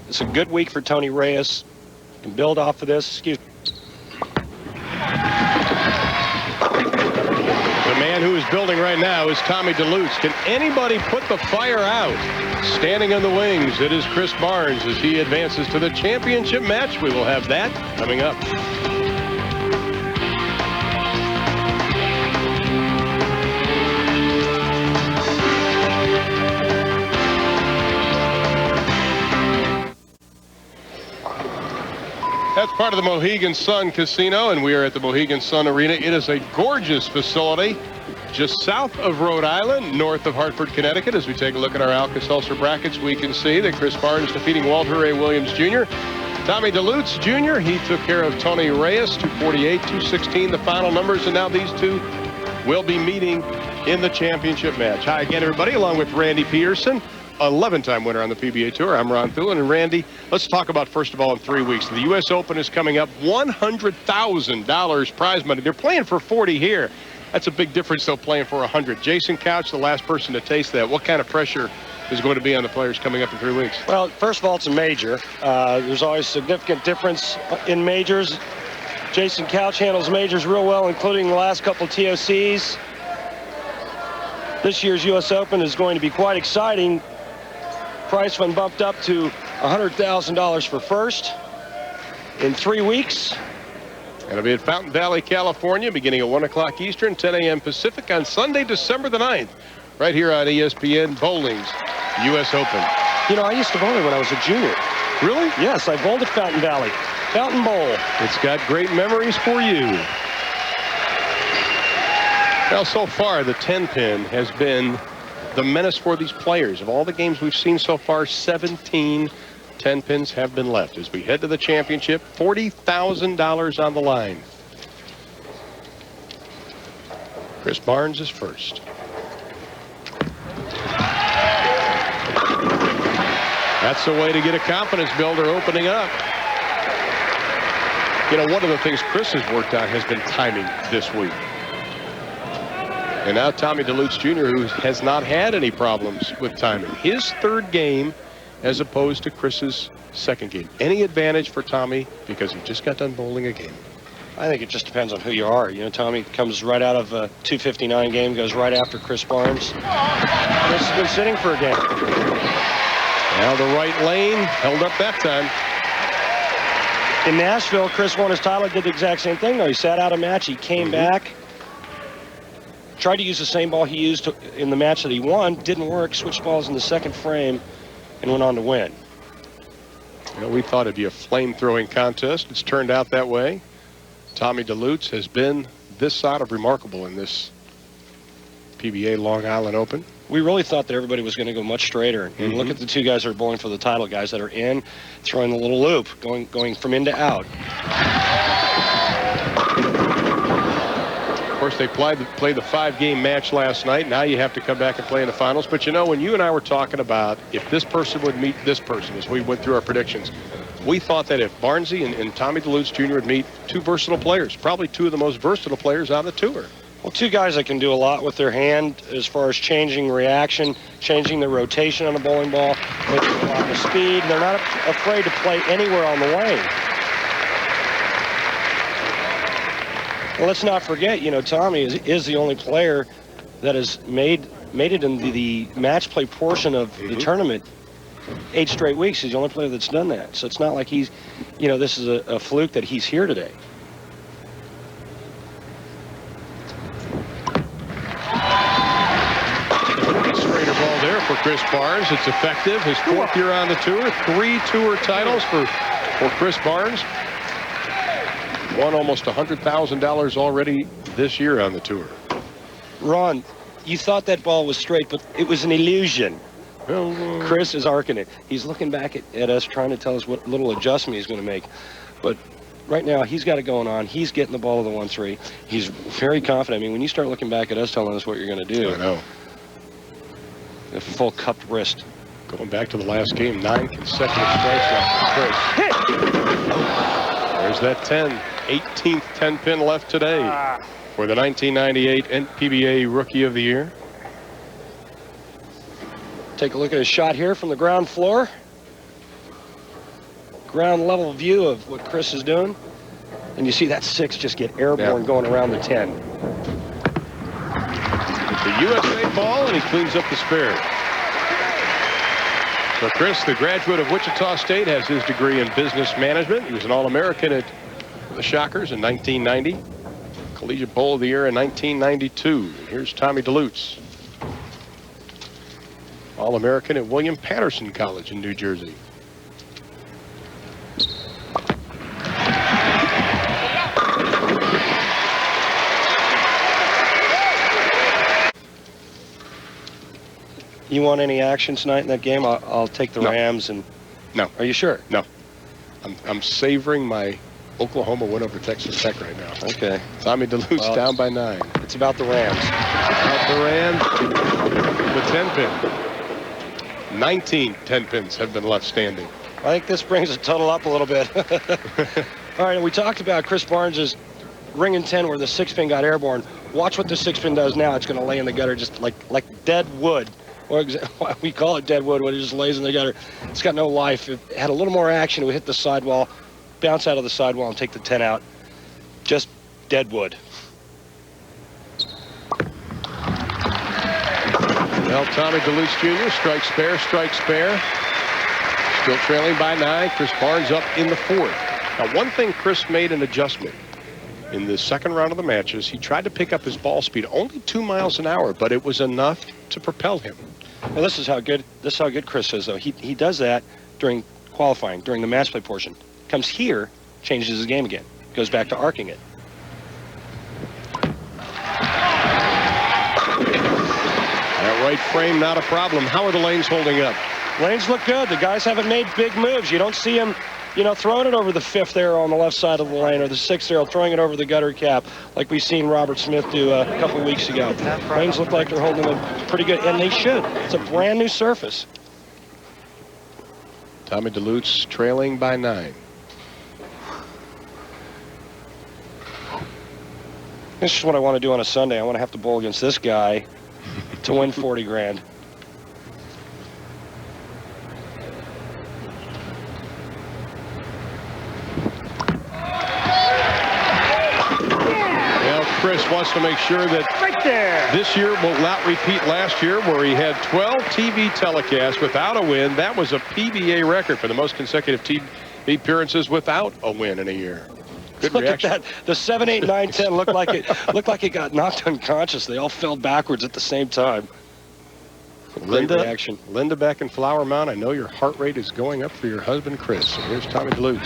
[SPEAKER 2] It's a good week for Tony Reyes. Can build off of this. Excuse me.
[SPEAKER 1] The man who is building right now is Tommy Delutz. Can anybody put the fire out? Standing in the wings, it is Chris Barnes as he advances to the championship match. We will have that coming up. That's part of the Mohegan Sun Casino, and we are at the Mohegan Sun Arena. It is a gorgeous facility just south of Rhode Island, north of Hartford, Connecticut. As we take a look at our Alka-Seltzer brackets, we can see that Chris Barnes defeating Walter Ray Williams Jr. Tommy Delutz Jr., he took care of Tony Reyes, 248, 216, the final numbers, and now these two will be meeting in the championship match. Hi again, everybody, along with Randy Peterson. 11-time winner on the PBA Tour. I'm Ron Thulin. And Randy, let's talk about, first of all, in 3 weeks. The U.S. Open is coming up. $100,000 prize money. They're playing for 40 here. That's a big difference, though, playing for 100. Jason Couch, the last person to taste that. What kind of pressure is going to be on the players coming up in 3 weeks?
[SPEAKER 2] Well, first of all, it's a major. There's always significant difference in majors. Jason Couch handles majors real well, including the last couple of TOCs. This year's U.S. Open is going to be quite exciting. Price fund bumped up to $100,000 for first in 3 weeks.
[SPEAKER 1] It'll be at Fountain Valley, California, beginning at 1 o'clock Eastern, 10 a.m. Pacific on Sunday, December the 9th, right here on ESPN Bowling's U.S. Open.
[SPEAKER 2] You know, I used to bowl it when I was a junior.
[SPEAKER 1] Really?
[SPEAKER 2] Yes, I bowled at Fountain Valley. Fountain Bowl.
[SPEAKER 1] It's got great memories for you. Well, so far, the 10-pin has been the menace for these players. Of all the games we've seen so far, 17 10-pins have been left. As we head to the championship, $40,000 on the line. Chris Barnes is first. That's the way to get a confidence builder opening up. You know, one of the things Chris has worked on has been timing this week. And now Tommy Delutz Jr., who has not had any problems with timing. His third game as opposed to Chris's second game. Any advantage for Tommy because he just got done bowling a game?
[SPEAKER 2] I think it just depends on who you are. You know, Tommy comes right out of a 259 game, goes right after Chris Barnes. Chris has been sitting for a game.
[SPEAKER 1] Now the right lane held up that time.
[SPEAKER 2] In Nashville, Chris won his title, did the exact same thing, though. He sat out a match, he came back, tried to use the same ball he used in the match that he won, didn't work, switched balls in the second frame, and went on to win.
[SPEAKER 1] You know, we thought it'd be a flame-throwing contest. It's turned out that way. Tommy Delutz has been this side of remarkable in this PBA Long Island Open.
[SPEAKER 2] We really thought that everybody was going to go much straighter. And look at the two guys that are bowling for the title, guys that are in, throwing the little loop, going from in to out.
[SPEAKER 1] Of course, they played the 5-game match last night. Now you have to come back and play in the finals. But you know, when you and I were talking about if this person would meet this person as we went through our predictions, we thought that if Barnesy and Tommy Delutz Jr. would meet two versatile players, probably two of the most versatile players on the tour.
[SPEAKER 2] Well, two guys that can do a lot with their hand as far as changing reaction, changing the rotation on the bowling ball, making a lot of speed. They're not afraid to play anywhere on the lane. Well, let's not forget, you know, Tommy is the only player that has made it in the match play portion of the tournament 8 straight weeks. He's the only player that's done that. So it's not like he's, you know, this is a fluke that he's here today.
[SPEAKER 1] Straighter ball there for Chris Barnes. It's effective. His 4th year on the tour. 3 tour titles for Chris Barnes. Won almost $100,000 already this year on the tour.
[SPEAKER 2] Ron, you thought that ball was straight, but it was an illusion.
[SPEAKER 1] Well,
[SPEAKER 2] Chris is arcing it. He's looking back at us, trying to tell us what little adjustment he's going to make. But right now, he's got it going on. He's getting the ball to the 1-3. He's very confident. I mean, when you start looking back at us telling us what you're going to do.
[SPEAKER 1] I know.
[SPEAKER 2] A full cupped wrist.
[SPEAKER 1] Going back to the last game, 9 consecutive strikes left for Chris. There's that 10. 18th 10-pin left today for the 1998 PBA Rookie of the Year.
[SPEAKER 2] Take a look at a shot here from the ground floor. Ground level view of what Chris is doing. And you see that 6 just get airborne going around the 10.
[SPEAKER 1] It's the USA ball, and he cleans up the spare. So Chris, the graduate of Wichita State, has his degree in business management. He was an All-American at the Shockers in 1990. Collegiate Bowl of the Year in 1992. Here's Tommy Delutz. All-American at William Patterson College in New Jersey.
[SPEAKER 2] You want any action tonight in that game? I'll take the Rams. And
[SPEAKER 1] no.
[SPEAKER 2] Are you sure?
[SPEAKER 1] No. I'm savoring my Oklahoma win over Texas Tech right now.
[SPEAKER 2] Okay.
[SPEAKER 1] Tommy Delutz down by 9.
[SPEAKER 2] It's about the Rams.
[SPEAKER 1] About the Rams. The 10-pin. 19 10-pins have been left standing.
[SPEAKER 2] I think this brings the total up a little bit. All right, and we talked about Chris Barnes's ring and 10 where the 6-pin got airborne. Watch what the 6-pin does now. It's going to lay in the gutter just like dead wood. Or we call it dead wood when it just lays in the gutter. It's got no life. If it had a little more action, it would hit the sidewall, bounce out of the sidewall, and take the 10 out. Just dead wood.
[SPEAKER 1] Well, Tommy Delutz Jr. strikes spare. Still trailing by 9. Chris Barnes up in the 4th. Now, one thing Chris made an adjustment in the second round of the matches. He tried to pick up his ball speed, only 2 miles an hour, but it was enough to propel him.
[SPEAKER 2] Well, this is how good Chris is, though. He does that during qualifying, during the match play portion. Comes here, changes his game again. Goes back to arcing it.
[SPEAKER 1] That right frame, not a problem. How are the lanes holding up?
[SPEAKER 2] Lanes look good. The guys haven't made big moves. You don't see them, throwing it over the 5th arrow on the left side of the lane or the 6th arrow, throwing it over the gutter cap like we've seen Robert Smith do a couple of weeks ago. Lanes look like they're holding them pretty good, and they should. It's a brand new surface.
[SPEAKER 1] Tommy Delutz trailing by 9.
[SPEAKER 2] This is what I want to do on a Sunday. I want to have to bowl against this guy to win 40 grand.
[SPEAKER 1] Chris wants to make sure that this year will not repeat last year where he had 12 TV telecasts without a win. That was a PBA record for the most consecutive TV appearances without a win in a year. Good
[SPEAKER 2] Look
[SPEAKER 1] reaction.
[SPEAKER 2] at that. The 7, 8, 9, 10 looked like it got knocked unconscious. They all fell backwards at the same time.
[SPEAKER 1] Linda back in Flower Mound. I know your heart rate is going up for your husband, Chris. So here's Tommy Delutz.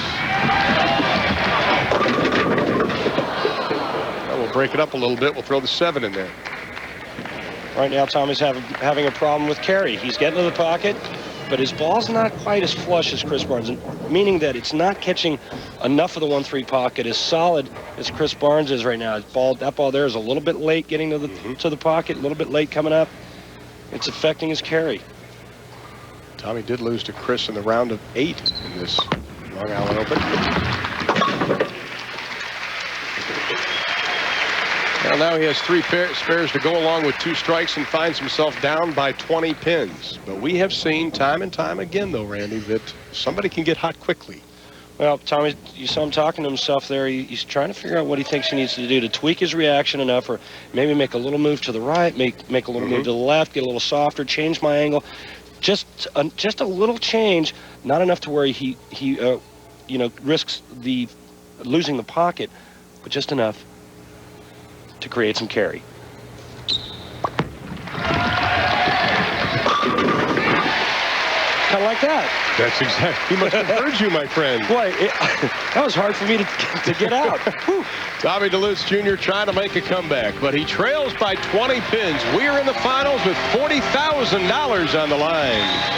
[SPEAKER 1] We'll break it up a little bit. We'll throw the 7 in there.
[SPEAKER 2] Right now, Tommy's having a problem with carry. He's getting to the pocket, but his ball's not quite as flush as Chris Barnes, meaning that it's not catching enough of the 1-3 pocket as solid as Chris Barnes is right now. That ball there is a little bit late getting to the pocket, a little bit late coming up. It's affecting his carry.
[SPEAKER 1] Tommy did lose to Chris in the round of 8 in this Long Island Open. Well, now he has 3 spares to go along with 2 strikes and finds himself down by 20 pins. But we have seen time and time again, though, Randy, that somebody can get hot quickly.
[SPEAKER 2] Well, Tommy, you saw him talking to himself there. He's trying to figure out what he thinks he needs to do to tweak his reaction enough, or maybe make a little move to the right, make a little move to the left, get a little softer, change my angle. Just a little change, not enough to where he risks losing the pocket, but just enough to create some carry. Kind of like that.
[SPEAKER 1] That's exactly. He must have heard you, my friend.
[SPEAKER 2] Boy, that was hard for me to get out.
[SPEAKER 1] Tommy Delutz Jr. trying to make a comeback, but he trails by 20 pins. We are in the finals with $40,000 on the line.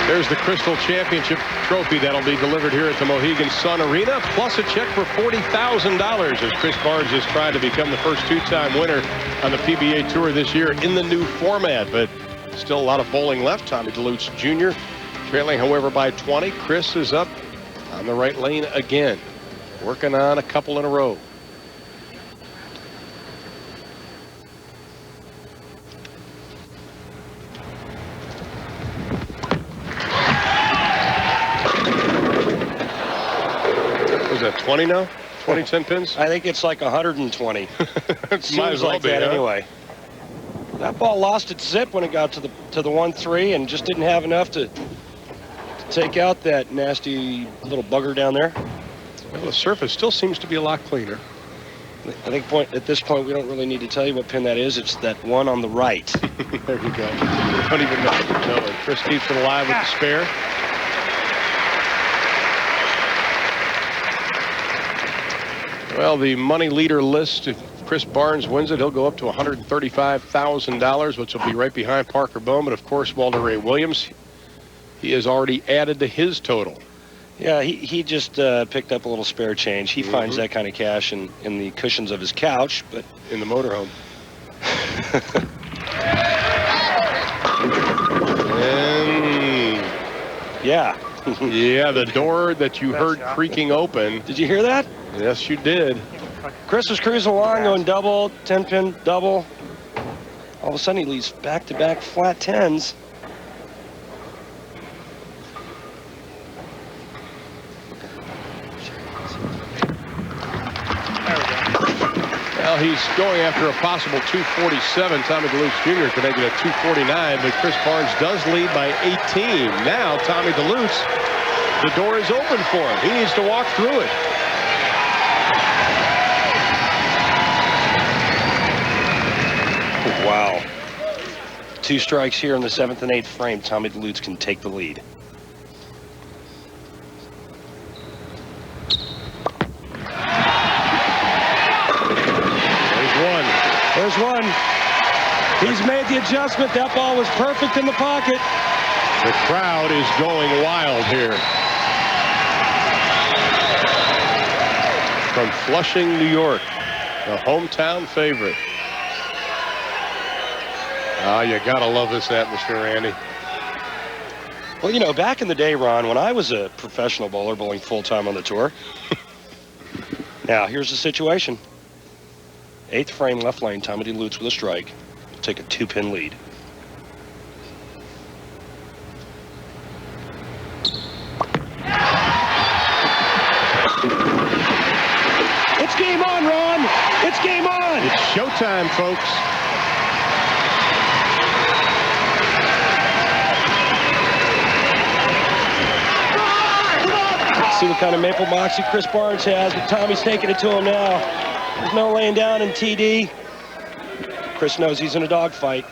[SPEAKER 1] There's the Crystal Championship trophy that'll be delivered here at the Mohegan Sun Arena, plus a check for $40,000 as Chris Barnes has tried to become the first 2-time winner on the PBA Tour this year in the new format. But still a lot of bowling left. Tommy Delutz Jr. trailing, however, by 20. Chris is up on the right lane again, working on a couple in a row. Is that 20 now? 20 10 pins?
[SPEAKER 2] I think it's like 120.
[SPEAKER 1] Seems
[SPEAKER 2] like that anyway. That ball lost its zip when it got to the 1-3 and just didn't have enough to take out that nasty little bugger down there.
[SPEAKER 1] Well, the surface still seems to be a lot cleaner.
[SPEAKER 2] I think at this point we don't really need to tell you what pin that is. It's that one on the right.
[SPEAKER 1] There you go. Don't even know it. Chris keeps it alive with the spare. Well, the money leader list, if Chris Barnes wins it, he'll go up to $135,000, which will be right behind Parker Bowman. Of course, Walter Ray Williams, he has already added to his total.
[SPEAKER 2] Yeah, he just picked up a little spare change. He finds that kind of cash in the cushions of his couch, but
[SPEAKER 1] in the motorhome. And
[SPEAKER 2] yeah.
[SPEAKER 1] Yeah, the door that you heard creaking open.
[SPEAKER 2] Did you hear that?
[SPEAKER 1] Yes, you did.
[SPEAKER 2] Chris was cruising along, going double, 10-pin, double. All of a sudden, he leaves back-to-back flat 10s.
[SPEAKER 1] Well, he's going after a possible 247. Tommy Delutz Jr. could make it a 249, but Chris Barnes does lead by 18. Now, Tommy Delutz, the door is open for him. He needs to walk through it.
[SPEAKER 2] Wow. 2 strikes here in the 7th and 8th frame. Tommy Delutz can take the lead. There's one. He's made the adjustment. That ball was perfect in the pocket.
[SPEAKER 1] The crowd is going wild here. From Flushing, New York, the hometown favorite. Ah, you gotta love this atmosphere, Andy.
[SPEAKER 2] Well, you know, back in the day, Ron, when I was a professional bowler bowling full-time on the tour. Now, here's the situation. 8th frame, left lane, Tommy Delutz with a strike. Take a 2-pin lead. It's game on, Ron! It's game on!
[SPEAKER 1] It's showtime, folks.
[SPEAKER 2] See what kind of maple moxie Chris Barnes has, but Tommy's taking it to him now. There's no laying down in TD. Chris knows he's in a dogfight.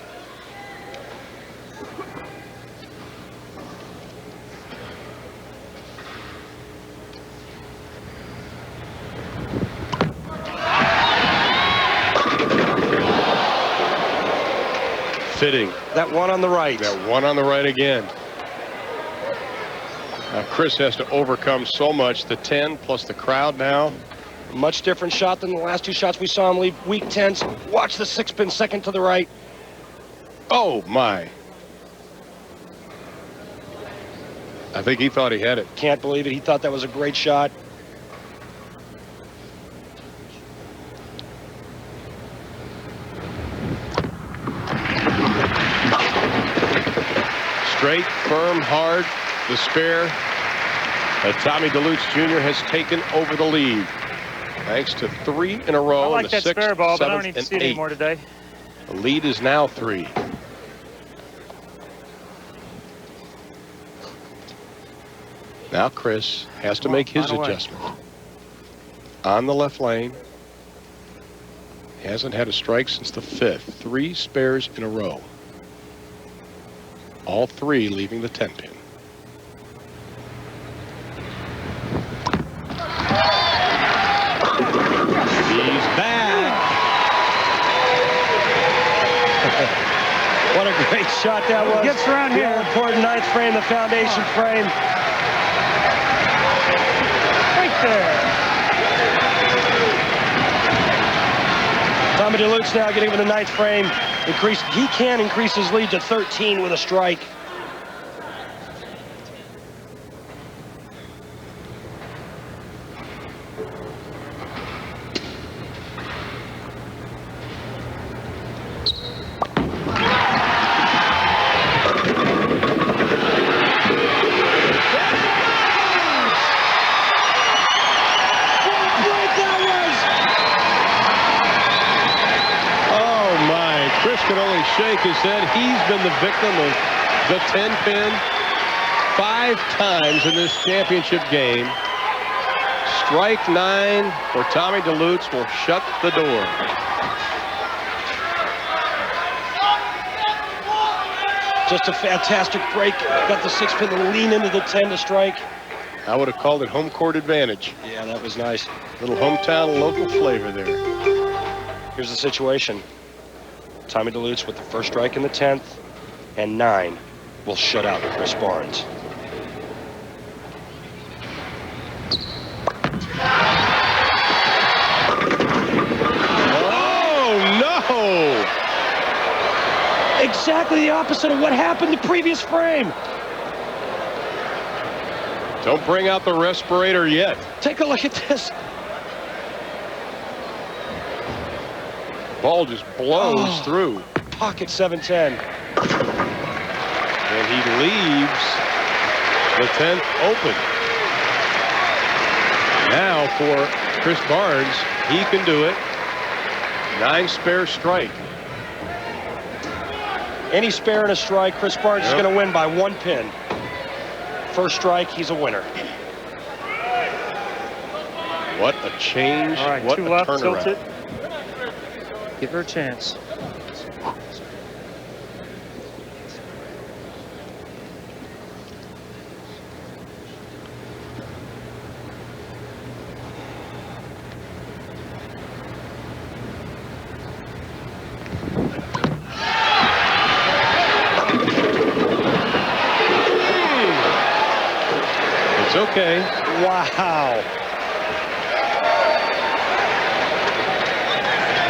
[SPEAKER 1] Fitting.
[SPEAKER 2] That one on the right.
[SPEAKER 1] That one on the right again. Now Chris has to overcome so much. The 10 plus the crowd now.
[SPEAKER 2] Much different shot than the last 2 shots we saw him leave. Weak 10s. Watch the 6-pin second to the right.
[SPEAKER 1] Oh, my. I think he thought he had it.
[SPEAKER 2] Can't believe it. He thought that was a great shot.
[SPEAKER 1] Straight, firm, hard. The spare. Tommy Delutz Jr. has taken over the lead. Thanks to 3 in a row.
[SPEAKER 8] I like
[SPEAKER 1] in the
[SPEAKER 8] that
[SPEAKER 1] 6th,
[SPEAKER 8] spare ball, but I
[SPEAKER 1] 7th,
[SPEAKER 8] don't need to
[SPEAKER 1] and
[SPEAKER 8] see it
[SPEAKER 1] 8th.
[SPEAKER 8] anymore today.
[SPEAKER 1] The lead is now 3. Now Chris has to make his adjustment. On the left lane. He hasn't had a strike since the 5th. 3 spares in a row. All 3 leaving the 10-pin. He's back.
[SPEAKER 2] What a great shot that was.
[SPEAKER 8] Gets around
[SPEAKER 2] the
[SPEAKER 8] here.
[SPEAKER 2] all-important 9th frame, the foundation frame.
[SPEAKER 8] Right there.
[SPEAKER 2] Tommy Delutz now getting with the 9th frame. He can increase his lead to 13 with a strike.
[SPEAKER 1] Can only shake his head. He's been the victim of the 10-pin 5 times in this championship game. Strike 9 for Tommy Delutz will shut the door.
[SPEAKER 2] Just a fantastic break. Got the 6-pin to lean into the 10 to strike.
[SPEAKER 1] I would have called it home court advantage.
[SPEAKER 2] Yeah, that was nice.
[SPEAKER 1] Little hometown local flavor there.
[SPEAKER 2] Here's the situation. Tommy Delutz with the first strike in the 10th, and 9 will shut out Chris Barnes.
[SPEAKER 1] Oh, no!
[SPEAKER 2] Exactly the opposite of what happened the previous frame.
[SPEAKER 1] Don't bring out the respirator yet.
[SPEAKER 2] Take a look at this.
[SPEAKER 1] Ball just blows through.
[SPEAKER 2] Pocket 710.
[SPEAKER 1] And he leaves the 10th open. Now for Chris Barnes, he can do it. 9 spare strike.
[SPEAKER 2] Any spare and a strike, Chris Barnes is going to win by 1 pin. First strike, he's a winner.
[SPEAKER 1] What a change.
[SPEAKER 8] All right,
[SPEAKER 1] what
[SPEAKER 8] 2
[SPEAKER 1] a
[SPEAKER 8] left,
[SPEAKER 1] turnaround.
[SPEAKER 8] tilt it. Give her a chance.
[SPEAKER 1] It's okay.
[SPEAKER 2] Wow.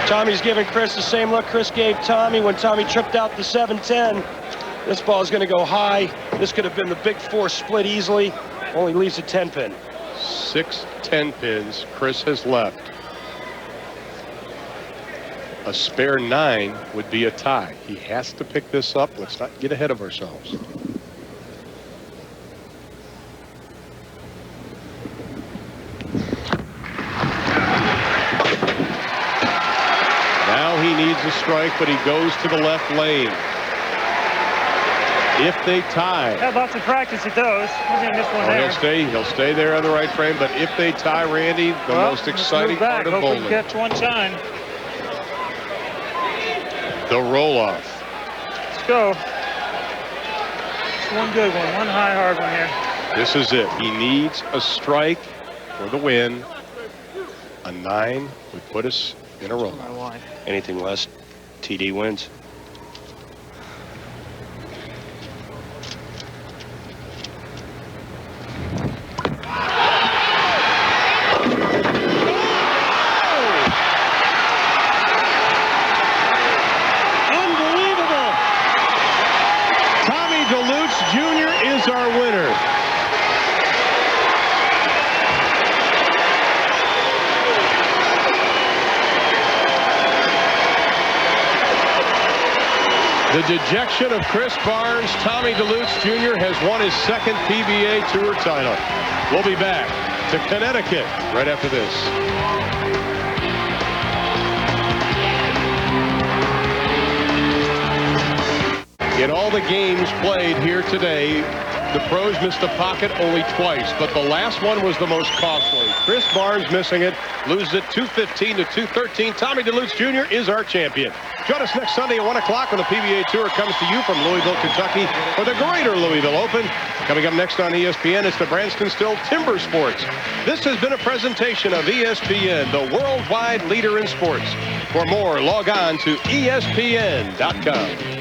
[SPEAKER 2] Tommy's giving Chris the same look Chris gave Tommy when Tommy tripped out the 710. This ball is going to go high. This could have been the big 4 split easily. Only leaves a 10 pin.
[SPEAKER 1] 6 10 pins Chris has left. A spare 9 would be a tie. He has to pick this up. Let's not get ahead of ourselves. Now he needs a strike, but he goes to the left lane. If they tie,
[SPEAKER 8] Had lots of practice at those. He's gonna miss one there.
[SPEAKER 1] he'll stay there on the right frame. But if they tie, Randy, the most exciting part of
[SPEAKER 8] Hope we
[SPEAKER 1] bowling,
[SPEAKER 8] can catch one shine.
[SPEAKER 1] the roll-off.
[SPEAKER 8] Let's go. Just one good one, one high, hard one here.
[SPEAKER 1] This is it. He needs a strike for the win. A 9 would put us in a roll.
[SPEAKER 2] Anything less, TD wins.
[SPEAKER 1] Unbelievable! Tommy Delutz Jr. is our winner. The dejection of Chris Barnes. Tommy Delutz Jr. has won his 2nd PBA Tour title. We'll be back to Connecticut right after this. In all the games played here today, the pros missed the pocket only twice, but the last one was the most costly. Chris Barnes missing it, loses it 215 to 213. Tommy Delutz Jr. is our champion. Join us next Sunday at 1 o'clock when the PBA Tour comes to you from Louisville, Kentucky for the Greater Louisville Open. Coming up next on ESPN, it's the Branston Still Timber Sports. This has been a presentation of ESPN, the worldwide leader in sports. For more, log on to ESPN.com.